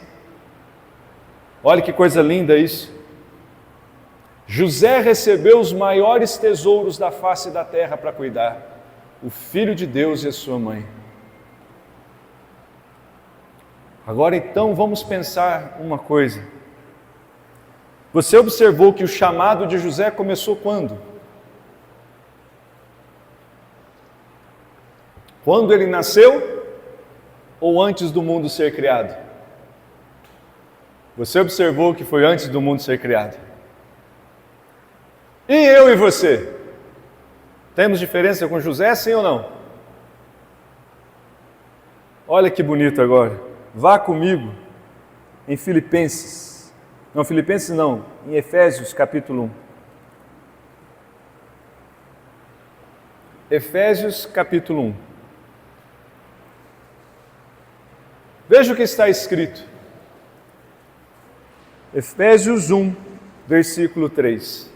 Olha que coisa linda isso. José recebeu os maiores tesouros da face da terra para cuidar. O Filho de Deus e a sua mãe. Agora então vamos pensar uma coisa. Você observou que o chamado de José começou quando? Quando ele nasceu ou antes do mundo ser criado? Você observou que foi antes do mundo ser criado. E eu e você? Temos diferença com José, sim ou não? Olha que bonito agora. Vá comigo em Filipenses. Não, Filipenses não, em Efésios capítulo 1. Efésios capítulo 1. Veja o que está escrito. Efésios 1, versículo 3.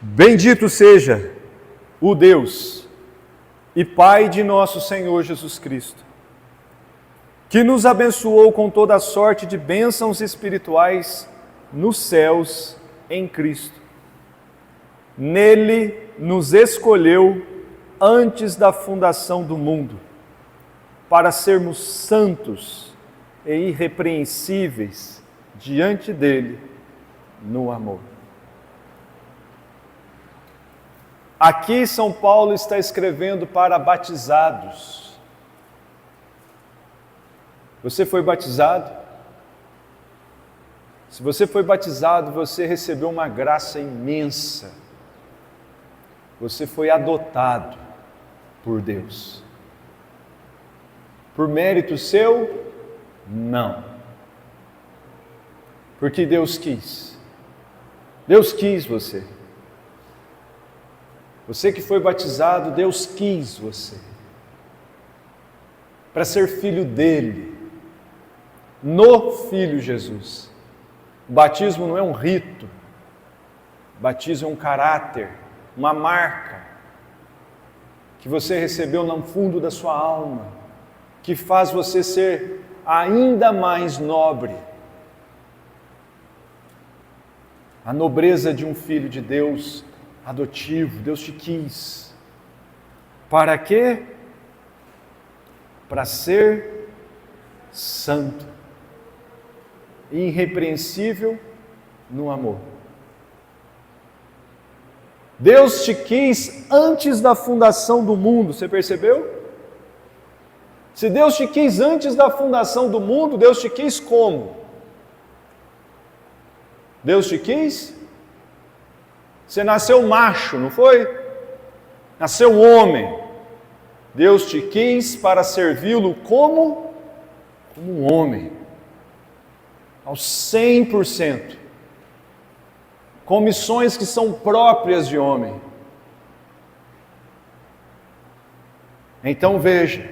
Bendito seja o Deus e Pai de nosso Senhor Jesus Cristo, que nos abençoou com toda a sorte de bênçãos espirituais nos céus em Cristo. Nele nos escolheu antes da fundação do mundo, para sermos santos e irrepreensíveis diante dele no amor. Aqui São Paulo está escrevendo para batizados. Você foi batizado? Se você foi batizado, você recebeu uma graça imensa. Você foi adotado por Deus. Por mérito seu? Não. Porque Deus quis. Deus quis você. Você que foi batizado, Deus quis você. Para ser filho dele. No Filho Jesus. O batismo não é um rito. O batismo é um caráter, uma marca que você recebeu no fundo da sua alma, que faz você ser ainda mais nobre. A nobreza de um filho de Deus adotivo. Deus te quis. Para quê? Para ser santo, irrepreensível no amor. Deus te quis antes da fundação do mundo, você percebeu? Se Deus te quis antes da fundação do mundo, Deus te quis como? Deus te quis? Você nasceu macho, não foi? Nasceu homem. Deus te quis para servi-lo como um homem. Aos 100%. Com missões que são próprias de homem. Então veja,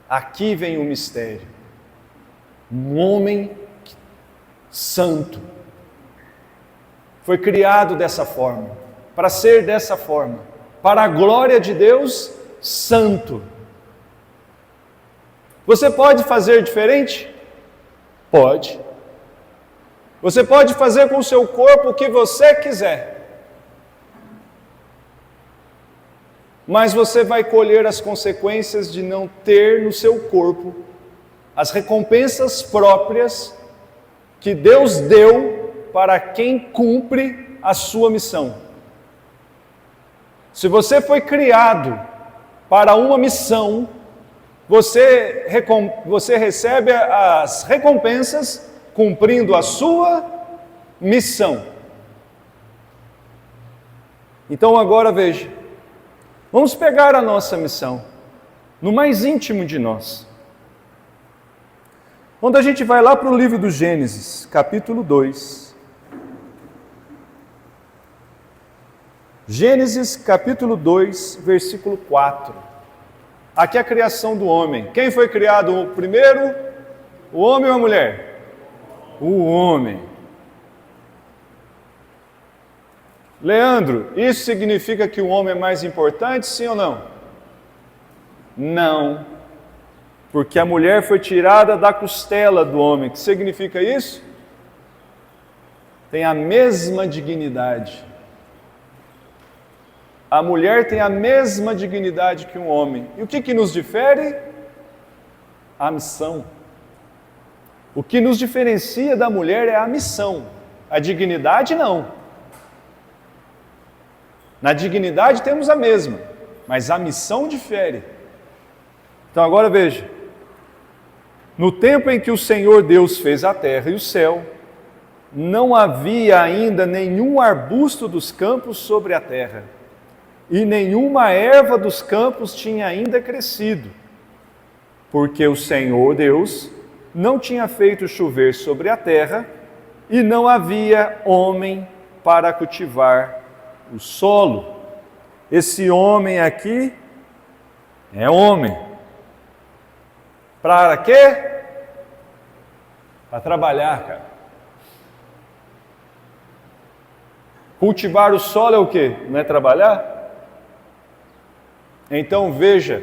aqui vem o mistério. Um homem santo. Foi criado dessa forma, para ser dessa forma, para a glória de Deus, santo. Você pode fazer diferente? Pode. Você pode fazer com o seu corpo o que você quiser. Mas você vai colher as consequências de não ter no seu corpo as recompensas próprias que Deus deu para quem cumpre a sua missão. Se você foi criado para uma missão, você recebe as recompensas cumprindo a sua missão. Então agora veja, vamos pegar a nossa missão no mais íntimo de nós. Quando a gente vai lá para o livro do Gênesis, capítulo 2, Gênesis capítulo 2, versículo 4. Aqui é a criação do homem. Quem foi criado primeiro? O homem ou a mulher? O homem. Leandro, isso significa que o homem é mais importante, sim ou não? Não. Porque a mulher foi tirada da costela do homem. O que significa isso? Tem a mesma dignidade. A mulher tem a mesma dignidade que um homem. E o que nos difere? A missão. O que nos diferencia da mulher é a missão. A dignidade não. Na dignidade temos a mesma, mas a missão difere. Então agora veja. No tempo em que o Senhor Deus fez a terra e o céu, não havia ainda nenhum arbusto dos campos sobre a terra. E nenhuma erva dos campos tinha ainda crescido, porque o Senhor Deus não tinha feito chover sobre a terra, e não havia homem para cultivar o solo. Esse homem aqui é homem. Para quê? Para trabalhar, cara. Cultivar o solo é o quê? Não é trabalhar? Então veja,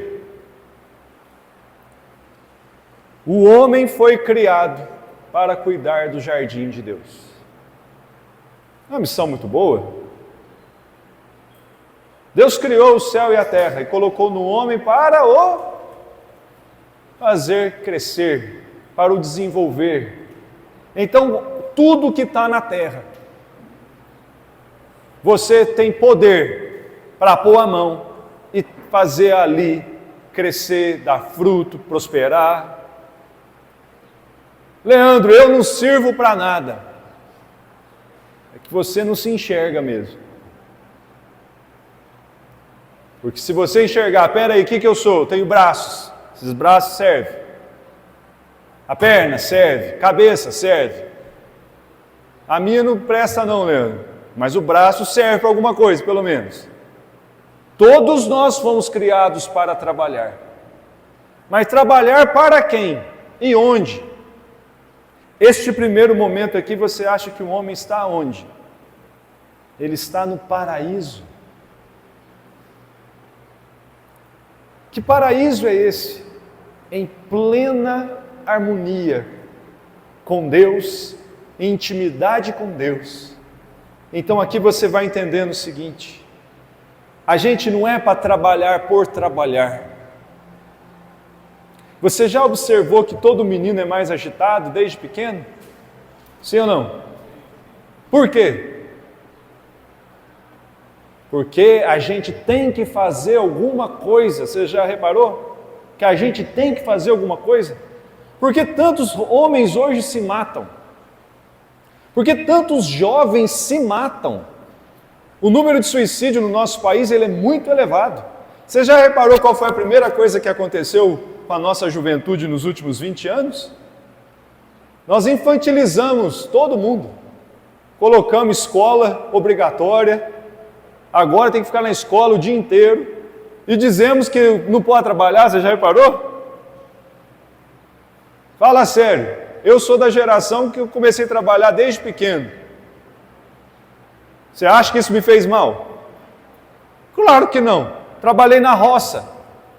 o homem foi criado para cuidar do jardim de Deus. É uma missão muito boa. Deus criou o céu e a terra e colocou no homem para o fazer crescer, para o desenvolver. Então, tudo que está na terra, você tem poder para pôr a mão e fazer ali crescer, dar fruto, prosperar. Leandro, eu não sirvo para nada. É que você não se enxerga mesmo. Porque se você enxergar, peraí, o que eu sou? Eu tenho braços. Esses braços servem. A perna serve. Cabeça serve. A minha não presta não, Leandro. Mas o braço serve para alguma coisa, pelo menos. Todos nós fomos criados para trabalhar. Mas trabalhar para quem? E onde? Este primeiro momento aqui, você acha que o homem está onde? Ele está no paraíso. Que paraíso é esse? Em plena harmonia com Deus, em intimidade com Deus. Então aqui você vai entendendo o seguinte: a gente não é para trabalhar por trabalhar. Você já observou que todo menino é mais agitado desde pequeno? Sim ou não? Por quê? Porque a gente tem que fazer alguma coisa. Você já reparou? Que a gente tem que fazer alguma coisa? Por que tantos homens hoje se matam? Por que tantos jovens se matam? O número de suicídio no nosso país ele é muito elevado. Você já reparou qual foi a primeira coisa que aconteceu com a nossa juventude nos últimos 20 anos? Nós infantilizamos todo mundo. Colocamos escola obrigatória. Agora tem que ficar na escola o dia inteiro. E dizemos que não pode trabalhar, você já reparou? Fala sério, eu sou da geração que eu comecei a trabalhar desde pequeno. Você acha que isso me fez mal? Claro que não. Trabalhei na roça.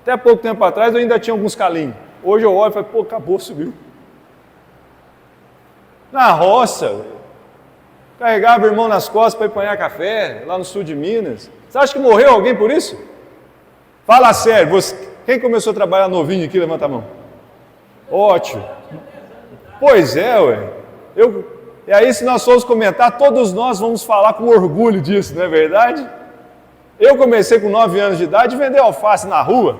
Até pouco tempo atrás eu ainda tinha alguns calinhos. Hoje eu olho e falo, pô, acabou, subiu. Na roça, carregava o irmão nas costas para ir apanhar café, lá no sul de Minas. Você acha que morreu alguém por isso? Fala sério, quem começou a trabalhar novinho aqui, levanta a mão. Ótimo. Pois é, ué. E aí se nós formos comentar, todos nós vamos falar com orgulho disso, não é verdade? Eu comecei com 9 anos de idade a vender alface na rua.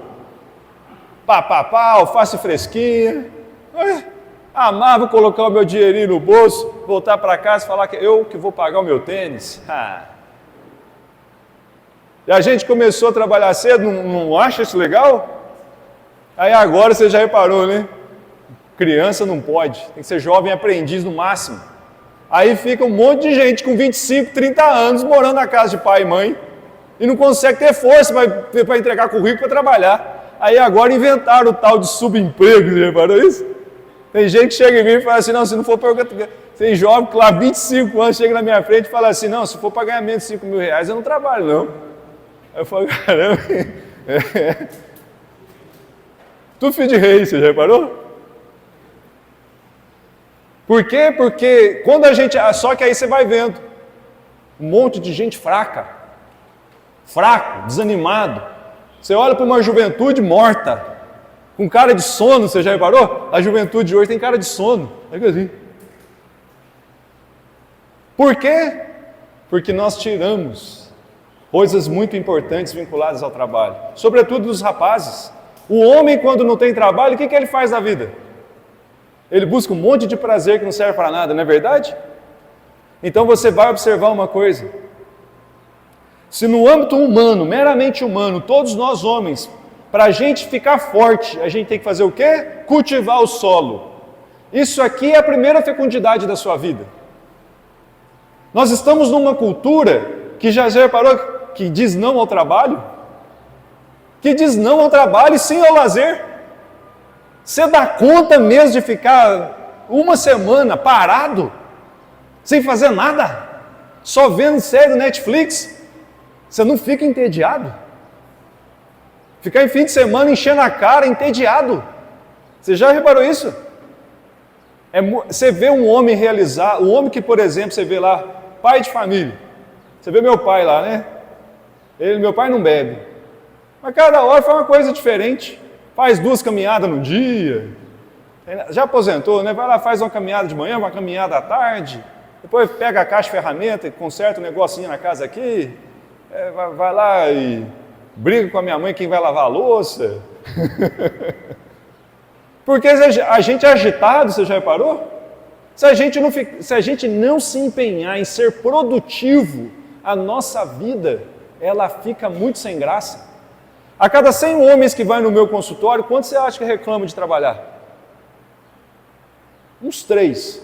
Alface fresquinha. Amava colocar o meu dinheirinho no bolso, voltar para casa e falar que eu que vou pagar o meu tênis. E a gente começou a trabalhar cedo, não acha isso legal? Aí agora você já reparou, né? Criança não pode, tem que ser jovem aprendiz no máximo. Aí fica um monte de gente com 25, 30 anos morando na casa de pai e mãe e não consegue ter força para entregar currículo para trabalhar. Aí agora inventaram o tal de subemprego, você reparou isso? Tem gente que chega em mim e fala assim, não, se não for para... Tem jovem que lá 25 anos chega na minha frente e fala assim, não, se for para ganhar menos de 5 mil reais eu não trabalho não. Aí eu falo, caramba, tu filho de rei, você já reparou? Por quê? Porque quando a gente... Só que aí você vai vendo um monte de gente fraco, desanimado. Você olha para uma juventude morta, com cara de sono, você já reparou? A juventude de hoje tem cara de sono. É assim. Por quê? Porque nós tiramos coisas muito importantes vinculadas ao trabalho, sobretudo dos rapazes. O homem, quando não tem trabalho, o que ele faz na vida? Ele busca um monte de prazer que não serve para nada, não é verdade? Então você vai observar uma coisa. Se no âmbito humano, meramente humano, todos nós homens, para a gente ficar forte, a gente tem que fazer o quê? Cultivar o solo. Isso aqui é a primeira fecundidade da sua vida. Nós estamos numa cultura que já reparou que diz não ao trabalho? Que diz não ao trabalho e sim ao lazer. Você dá conta mesmo de ficar uma semana parado, sem fazer nada, só vendo série do Netflix, você não fica entediado? Ficar em fim de semana enchendo a cara, entediado. Você já reparou isso? Você vê um homem realizar, um homem que, por exemplo, você vê lá, pai de família. Você vê meu pai lá, né? Meu pai não bebe. Mas cada hora faz uma coisa diferente. Faz 2 caminhadas no dia. Já aposentou, né? Vai lá, faz uma caminhada de manhã, uma caminhada à tarde. Depois pega a caixa de ferramenta e conserta um negocinho na casa aqui. Vai lá e briga com a minha mãe quem vai lavar a louça. Porque a gente é agitado, você já reparou? Se a gente não se empenhar em ser produtivo, a nossa vida, ela fica muito sem graça. A cada 100 homens que vai no meu consultório, quantos você acha que reclamam de trabalhar? Uns 3.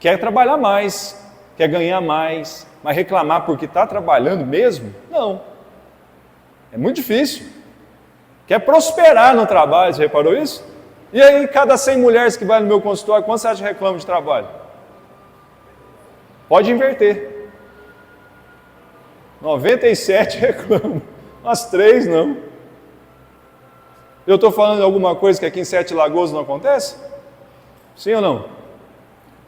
Quer trabalhar mais, quer ganhar mais, mas reclamar porque está trabalhando mesmo? Não. É muito difícil. Quer prosperar no trabalho, você reparou isso? E aí, cada 100 mulheres que vai no meu consultório, quantos você acha que reclamam de trabalho? Pode inverter. 97 reclamam, as 3 não. Eu estou falando de alguma coisa que aqui em Sete Lagoas não acontece? Sim ou não?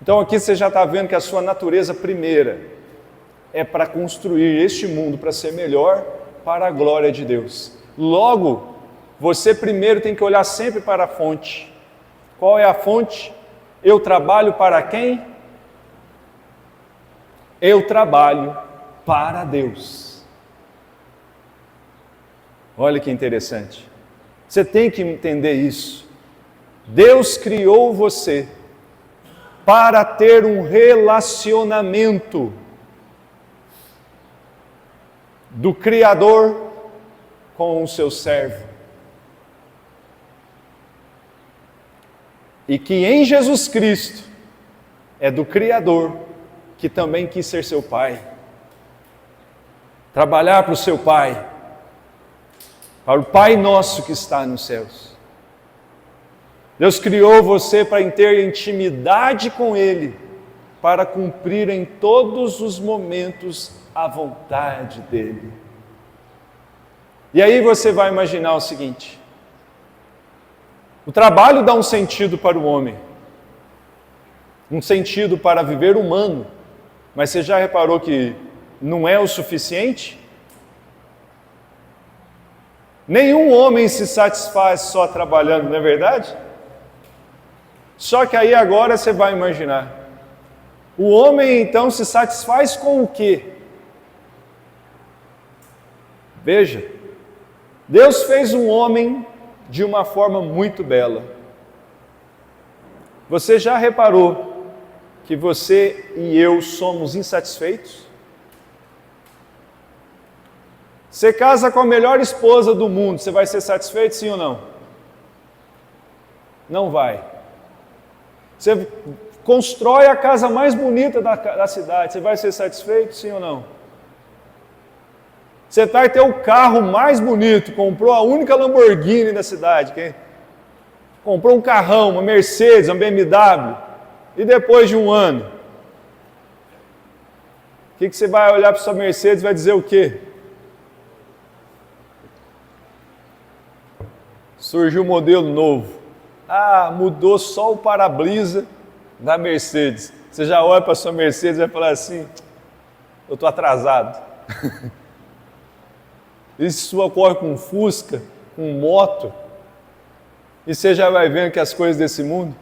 Então aqui você já está vendo que a sua natureza primeira é para construir este mundo para ser melhor para a glória de Deus. Logo, você primeiro tem que olhar sempre para a fonte. Qual é a fonte? Eu trabalho para quem? Eu trabalho para Deus. Olha que interessante. Você tem que entender isso. Deus criou você para ter um relacionamento do Criador com o seu servo. E que em Jesus Cristo é do Criador que também quis ser seu pai. Trabalhar para o seu pai, para o Pai nosso que está nos céus. Deus criou você para ter intimidade com Ele, para cumprir em todos os momentos a vontade dEle. E aí você vai imaginar o seguinte: o trabalho dá um sentido para o homem, um sentido para viver humano, mas você já reparou que não é o suficiente? Nenhum homem se satisfaz só trabalhando, não é verdade? Só que aí agora você vai imaginar, o homem então se satisfaz com o quê? Veja, Deus fez um homem de uma forma muito bela. Você já reparou que você e eu somos insatisfeitos? Você casa com a melhor esposa do mundo, você vai ser satisfeito, sim ou não? Não vai. Você constrói a casa mais bonita da cidade, você vai ser satisfeito, sim ou não? Você vai ter o carro mais bonito, comprou a única Lamborghini da cidade, comprou um carrão, uma Mercedes, uma BMW, e depois de um ano, o que você vai olhar para sua Mercedes e vai dizer o quê? Surgiu um modelo novo. Ah, mudou só o para-brisa da Mercedes. Você já olha para a sua Mercedes e vai falar assim: eu estou atrasado. Isso ocorre com Fusca, com moto. E você já vai vendo que as coisas desse mundo.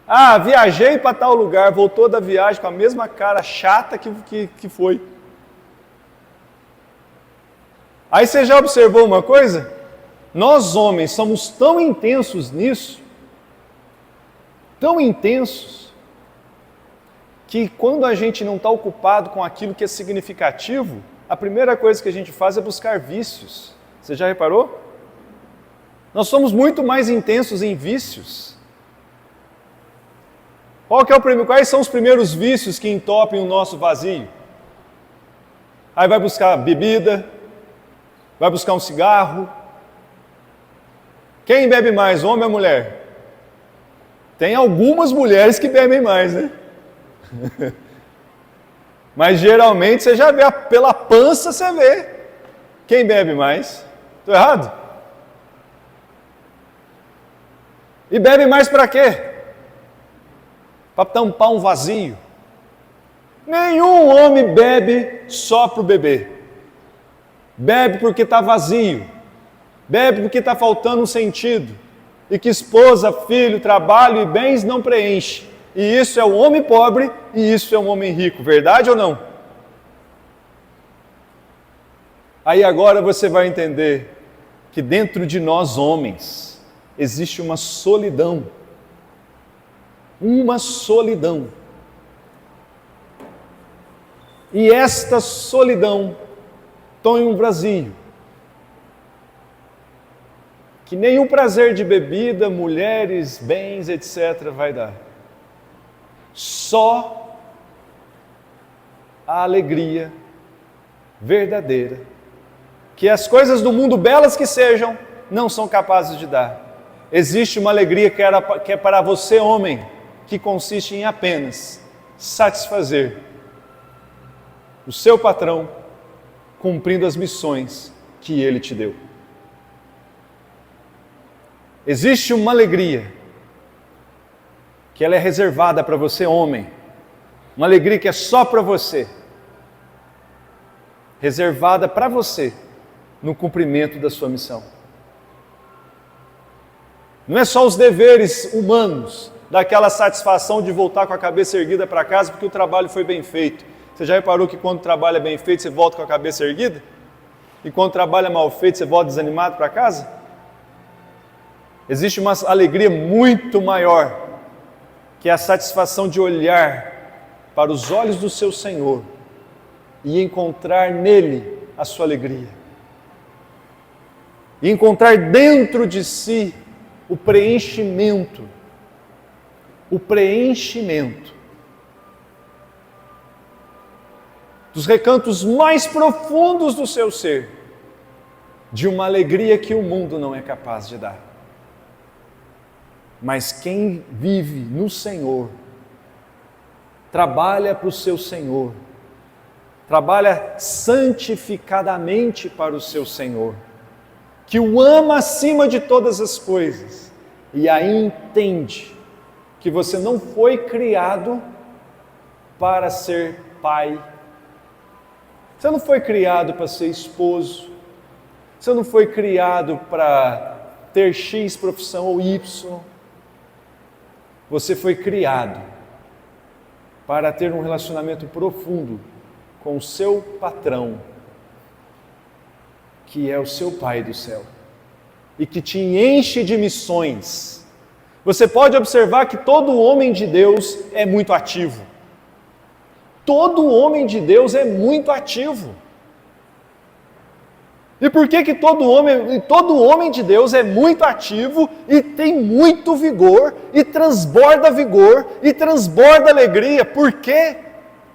Ah, viajei para tal lugar, voltou da viagem com a mesma cara chata que foi. Aí você já observou uma coisa? Nós homens somos tão intensos nisso, tão intensos, que quando a gente não está ocupado com aquilo que é significativo, a primeira coisa que a gente faz é buscar vícios. Você já reparou? Nós somos muito mais intensos em vícios. Quais são os primeiros vícios que entopem o nosso vazio? Aí vai buscar bebida, vai buscar um cigarro. Quem bebe mais, homem ou mulher? Tem algumas mulheres que bebem mais, né? Mas geralmente você já vê, pela pança você vê quem bebe mais. Estou errado? E bebe mais para quê? Para tampar um vazio. Nenhum homem bebe só para o beber. Bebe porque está vazio. Bebe porque está faltando um sentido. E que esposa, filho, trabalho e bens não preenche. E isso é o homem pobre e isso é um homem rico. Verdade ou não? Aí agora você vai entender que dentro de nós homens existe uma solidão. Uma solidão. E esta solidão tem um vazio que nem o prazer de bebida, mulheres, bens, etc. vai dar. Só a alegria verdadeira, que as coisas do mundo, belas que sejam, não são capazes de dar. Existe uma alegria que é para você, homem, que consiste em apenas satisfazer o seu patrão, cumprindo as missões que ele te deu. Existe uma alegria que ela é reservada para você, homem. Uma alegria que é só para você. Reservada para você no cumprimento da sua missão. Não é só os deveres humanos, daquela satisfação de voltar com a cabeça erguida para casa porque o trabalho foi bem feito. Você já reparou que quando o trabalho é bem feito, você volta com a cabeça erguida? E quando o trabalho é mal feito, você volta desanimado para casa? Existe uma alegria muito maior, que é a satisfação de olhar para os olhos do seu Senhor e encontrar nele a sua alegria. E encontrar dentro de si o preenchimento. O preenchimento dos recantos mais profundos do seu ser, de uma alegria que o mundo não é capaz de dar. Mas quem vive no Senhor, trabalha para o seu Senhor, trabalha santificadamente para o seu Senhor, que o ama acima de todas as coisas, e aí entende que você não foi criado para ser pai, você não foi criado para ser esposo, você não foi criado para ter X profissão ou Y, você foi criado para ter um relacionamento profundo com o seu patrão, que é o seu Pai do céu, e que te enche de missões. Você pode observar que todo homem de Deus é muito ativo. Todo homem de Deus é muito ativo. E por que todo homem de Deus é muito ativo e tem muito vigor, e transborda alegria? Por quê?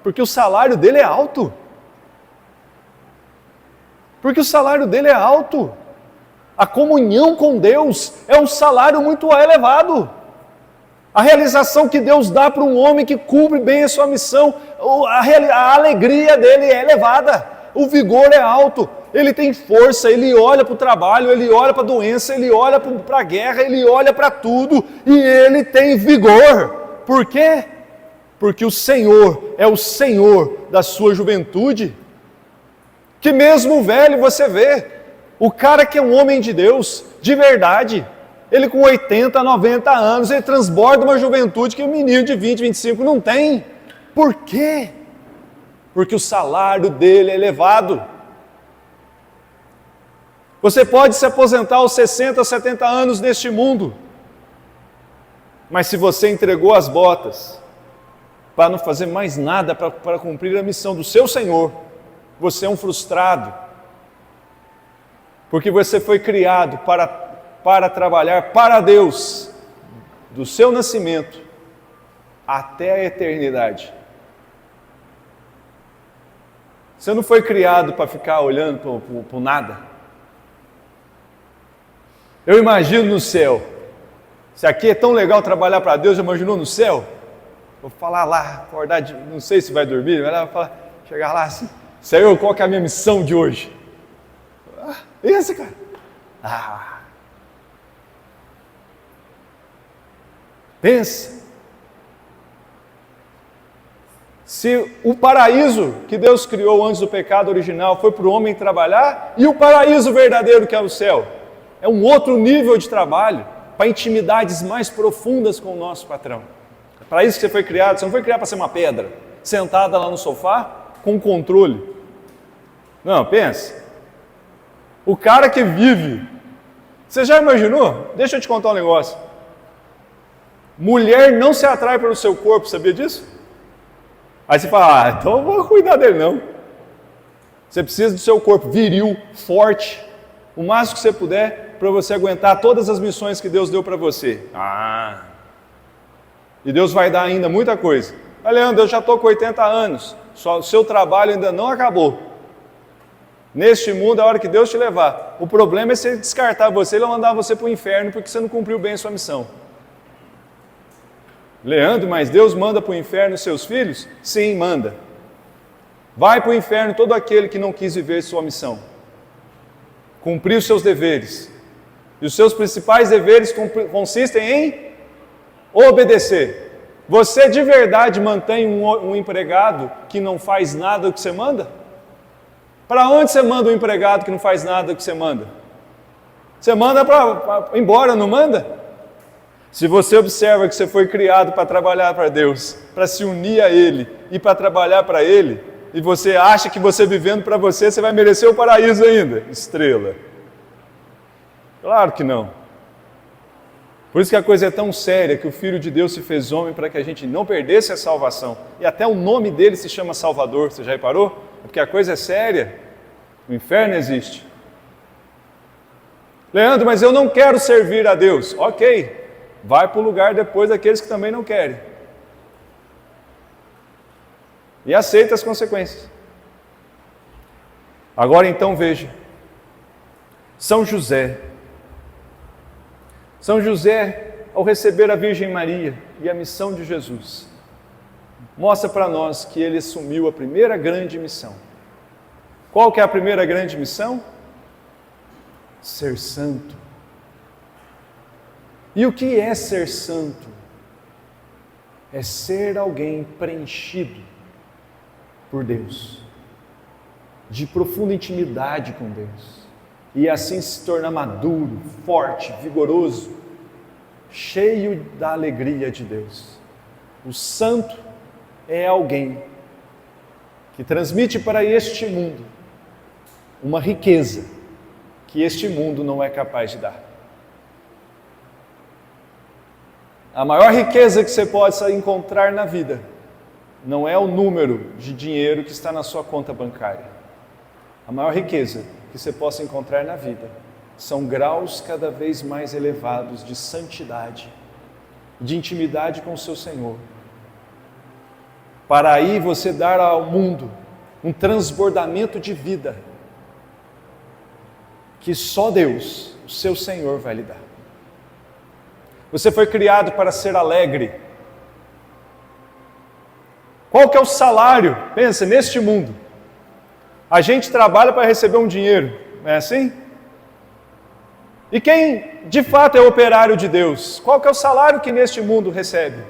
Porque o salário dele é alto. Porque o salário dele é alto. A comunhão com Deus é um salário muito elevado. A realização que Deus dá para um homem que cumpre bem a sua missão, a alegria dele é elevada, o vigor é alto, ele tem força, ele olha para o trabalho, ele olha para a doença, ele olha para a guerra, ele olha para tudo e ele tem vigor. Por quê? Porque o Senhor é o Senhor da sua juventude. Que mesmo velho você vê, o cara que é um homem de Deus, de verdade, ele com 80, 90 anos, ele transborda uma juventude que o menino de 20, 25 não tem. Por quê? Porque o salário dele é elevado. Você pode se aposentar aos 60, 70 anos neste mundo, mas se você entregou as botas para não fazer mais nada para cumprir a missão do seu Senhor, você é um frustrado, porque você foi criado para trabalhar para Deus, do seu nascimento até a eternidade. Você não foi criado para ficar olhando para o nada. Eu imagino no céu, Se aqui é tão legal trabalhar para Deus, já imaginou no céu? Vou falar lá, acordar, não sei se vai dormir, mas vai falar, chegar lá assim, Senhor, qual que é a minha missão de hoje? Pensa, cara. Pensa. Se o paraíso que Deus criou antes do pecado original foi para o homem trabalhar, e o paraíso verdadeiro que é o céu? É um outro nível de trabalho, para intimidades mais profundas com o nosso patrão. É para isso que você foi criado. Você não foi criado para ser uma pedra, sentada lá no sofá, com controle. Não, pensa. O cara que vive, você já imaginou? Deixa eu te contar um negócio. Mulher não se atrai pelo seu corpo, sabia disso? Aí você fala, então eu vou cuidar dele não. Você precisa do seu corpo viril, forte, o máximo que você puder, para você aguentar todas as missões que Deus deu para você. E Deus vai dar ainda muita coisa. Mas Leandro, eu já estou com 80 anos, o seu trabalho ainda não acabou. Neste mundo é a hora que Deus te levar. O problema é se ele descartar você e mandar você para o inferno porque você não cumpriu bem a sua missão. Leandro, mas Deus manda para o inferno seus filhos? Sim, manda. Vai para o inferno todo aquele que não quis viver sua missão. Cumprir os seus deveres. E os seus principais deveres consistem em obedecer. Você de verdade mantém um empregado que não faz nada do que você manda? Para onde você manda um empregado que não faz nada do que você manda? Você manda para embora, não manda? Se você observa que você foi criado para trabalhar para Deus, para se unir a Ele e para trabalhar para Ele, e você acha que você vivendo para você, você vai merecer o paraíso ainda? Estrela. Claro que não. Por isso que a coisa é tão séria, que o Filho de Deus se fez homem para que a gente não perdesse a salvação. E até o nome dele se chama Salvador, você já reparou? Porque a coisa é séria. O inferno existe. Leandro, mas eu não quero servir a Deus. Ok, vai para o lugar depois daqueles que também não querem. E aceita as consequências. Agora então veja. São José, ao receber a Virgem Maria e a missão de Jesus, mostra para nós que ele assumiu a primeira grande missão. Qual que é a primeira grande missão? Ser santo. E o que é ser santo? É ser alguém preenchido por Deus, de profunda intimidade com Deus, e assim se tornar maduro, forte, vigoroso, cheio da alegria de Deus. O santo é alguém que transmite para este mundo uma riqueza que este mundo não é capaz de dar. A maior riqueza que você pode encontrar na vida não é o número de dinheiro que está na sua conta bancária. A maior riqueza que você possa encontrar na vida são graus cada vez mais elevados de santidade, de intimidade com o seu Senhor. Para aí você dar ao mundo um transbordamento de vida que só Deus, o seu Senhor, vai lhe dar. Você foi criado para ser alegre. Qual que é o salário? Pensa, neste mundo. A gente trabalha para receber um dinheiro, não é assim? E quem de fato é o operário de Deus? Qual que é o salário que neste mundo recebe?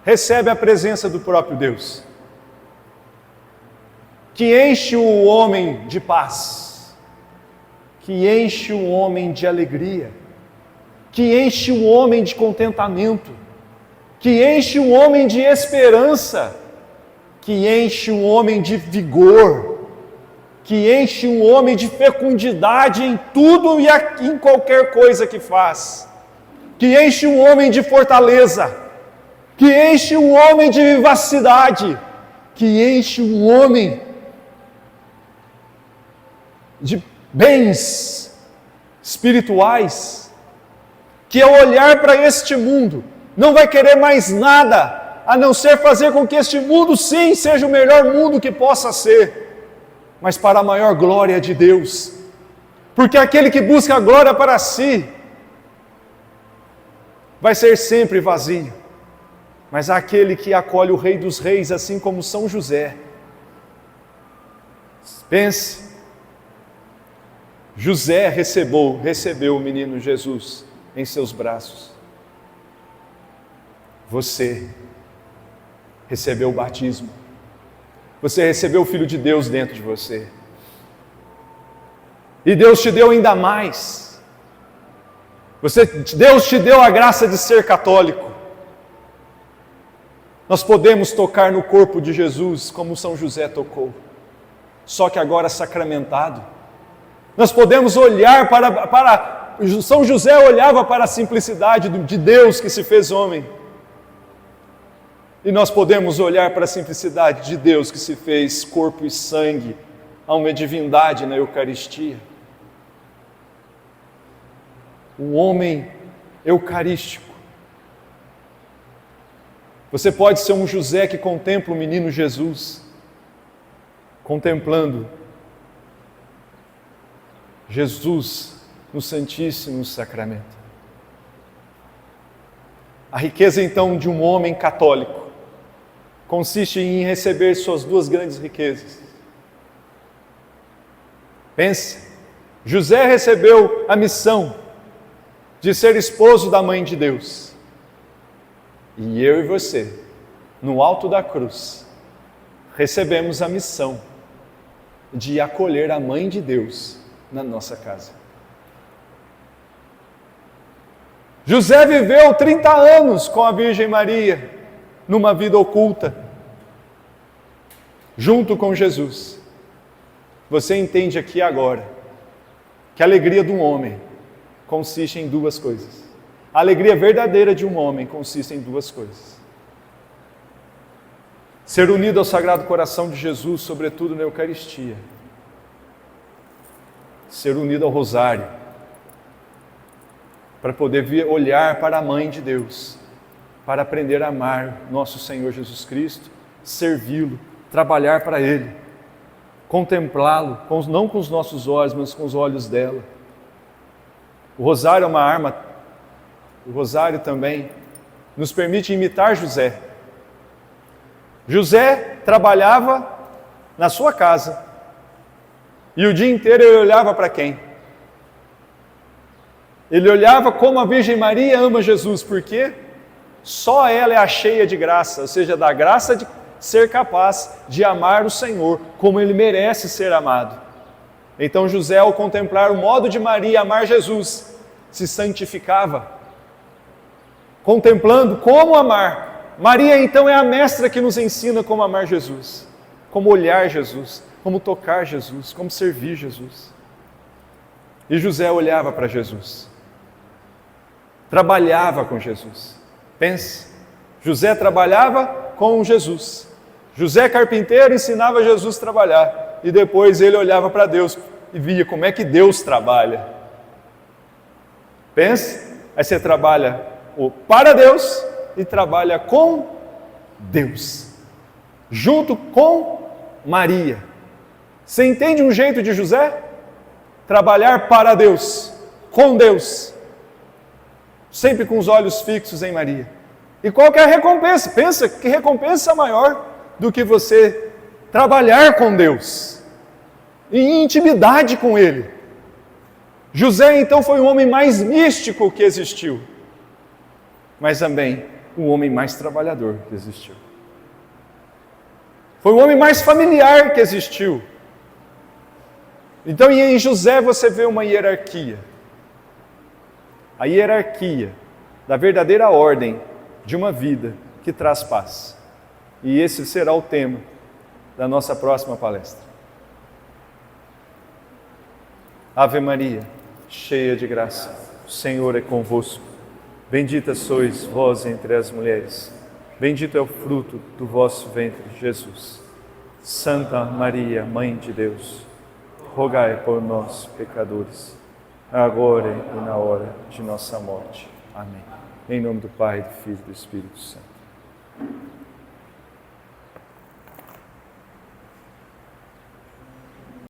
Recebe a presença do próprio Deus, que enche o homem de paz, que enche o homem de alegria, que enche o homem de contentamento, que enche o homem de esperança, que enche o homem de vigor, que enche o homem de fecundidade em tudo e em qualquer coisa que faz, que enche o homem de fortaleza, que enche o homem de vivacidade, que enche o homem de bens espirituais, que ao olhar para este mundo, não vai querer mais nada, a não ser fazer com que este mundo sim seja o melhor mundo que possa ser, mas para a maior glória de Deus, porque aquele que busca a glória para si, vai ser sempre vazio. Mas há aquele que acolhe o Rei dos Reis, assim como São José. Pense, José recebeu o menino Jesus em seus braços. Você recebeu o batismo. Você recebeu o Filho de Deus dentro de você. E Deus te deu ainda mais. Deus te deu a graça de ser católico. Nós podemos tocar no corpo de Jesus como São José tocou, só que agora sacramentado. Nós podemos olhar para São José olhava para a simplicidade de Deus que se fez homem. E nós podemos olhar para a simplicidade de Deus que se fez corpo e sangue, a uma divindade na Eucaristia. Um homem eucarístico. Você pode ser um José que contempla o menino Jesus, contemplando Jesus no Santíssimo Sacramento. A riqueza então de um homem católico consiste em receber suas duas grandes riquezas. Pense, José recebeu a missão de ser esposo da Mãe de Deus. E eu e você, no alto da cruz, recebemos a missão de acolher a Mãe de Deus na nossa casa. José viveu 30 anos com a Virgem Maria, numa vida oculta, junto com Jesus. Você entende aqui agora que a alegria de um homem consiste em duas coisas. A alegria verdadeira de um homem consiste em duas coisas: ser unido ao Sagrado Coração de Jesus, sobretudo na Eucaristia. Ser unido ao Rosário, para poder olhar para a Mãe de Deus, para aprender a amar nosso Senhor Jesus Cristo, servi-lo, trabalhar para Ele, contemplá-lo, não com os nossos olhos, mas com os olhos dela. O Rosário é uma arma. O Rosário também nos permite imitar José. José trabalhava na sua casa e o dia inteiro ele olhava para quem? Ele olhava como a Virgem Maria ama Jesus, porque só ela é a cheia de graça, ou seja, da graça de ser capaz de amar o Senhor como Ele merece ser amado. Então José, ao contemplar o modo de Maria amar Jesus, se santificava, contemplando como amar. Maria então é a mestra que nos ensina como amar Jesus, como olhar Jesus, como tocar Jesus, como servir Jesus. E José olhava para Jesus, trabalhava com Jesus. Pense, José trabalhava com Jesus. José carpinteiro ensinava Jesus a trabalhar. E depois ele olhava para Deus e via como é que Deus trabalha. Pense, aí você trabalha para Deus e trabalha com Deus, junto com Maria. Você entende um jeito de José? Trabalhar para Deus, com Deus, sempre com os olhos fixos em Maria. E qual que é a recompensa? Pensa que recompensa maior do que você trabalhar com Deus, em intimidade com Ele. José então foi o homem mais místico que existiu, mas também o homem mais trabalhador que existiu. Foi o homem mais familiar que existiu. Então em José você vê uma hierarquia. A hierarquia da verdadeira ordem de uma vida que traz paz. E esse será o tema da nossa próxima palestra. Ave Maria, cheia de graça, o Senhor é convosco. Bendita sois vós entre as mulheres. Bendito é o fruto do vosso ventre, Jesus. Santa Maria, Mãe de Deus, rogai por nós, pecadores, agora e na hora de nossa morte. Amém. Em nome do Pai, do Filho e do Espírito Santo.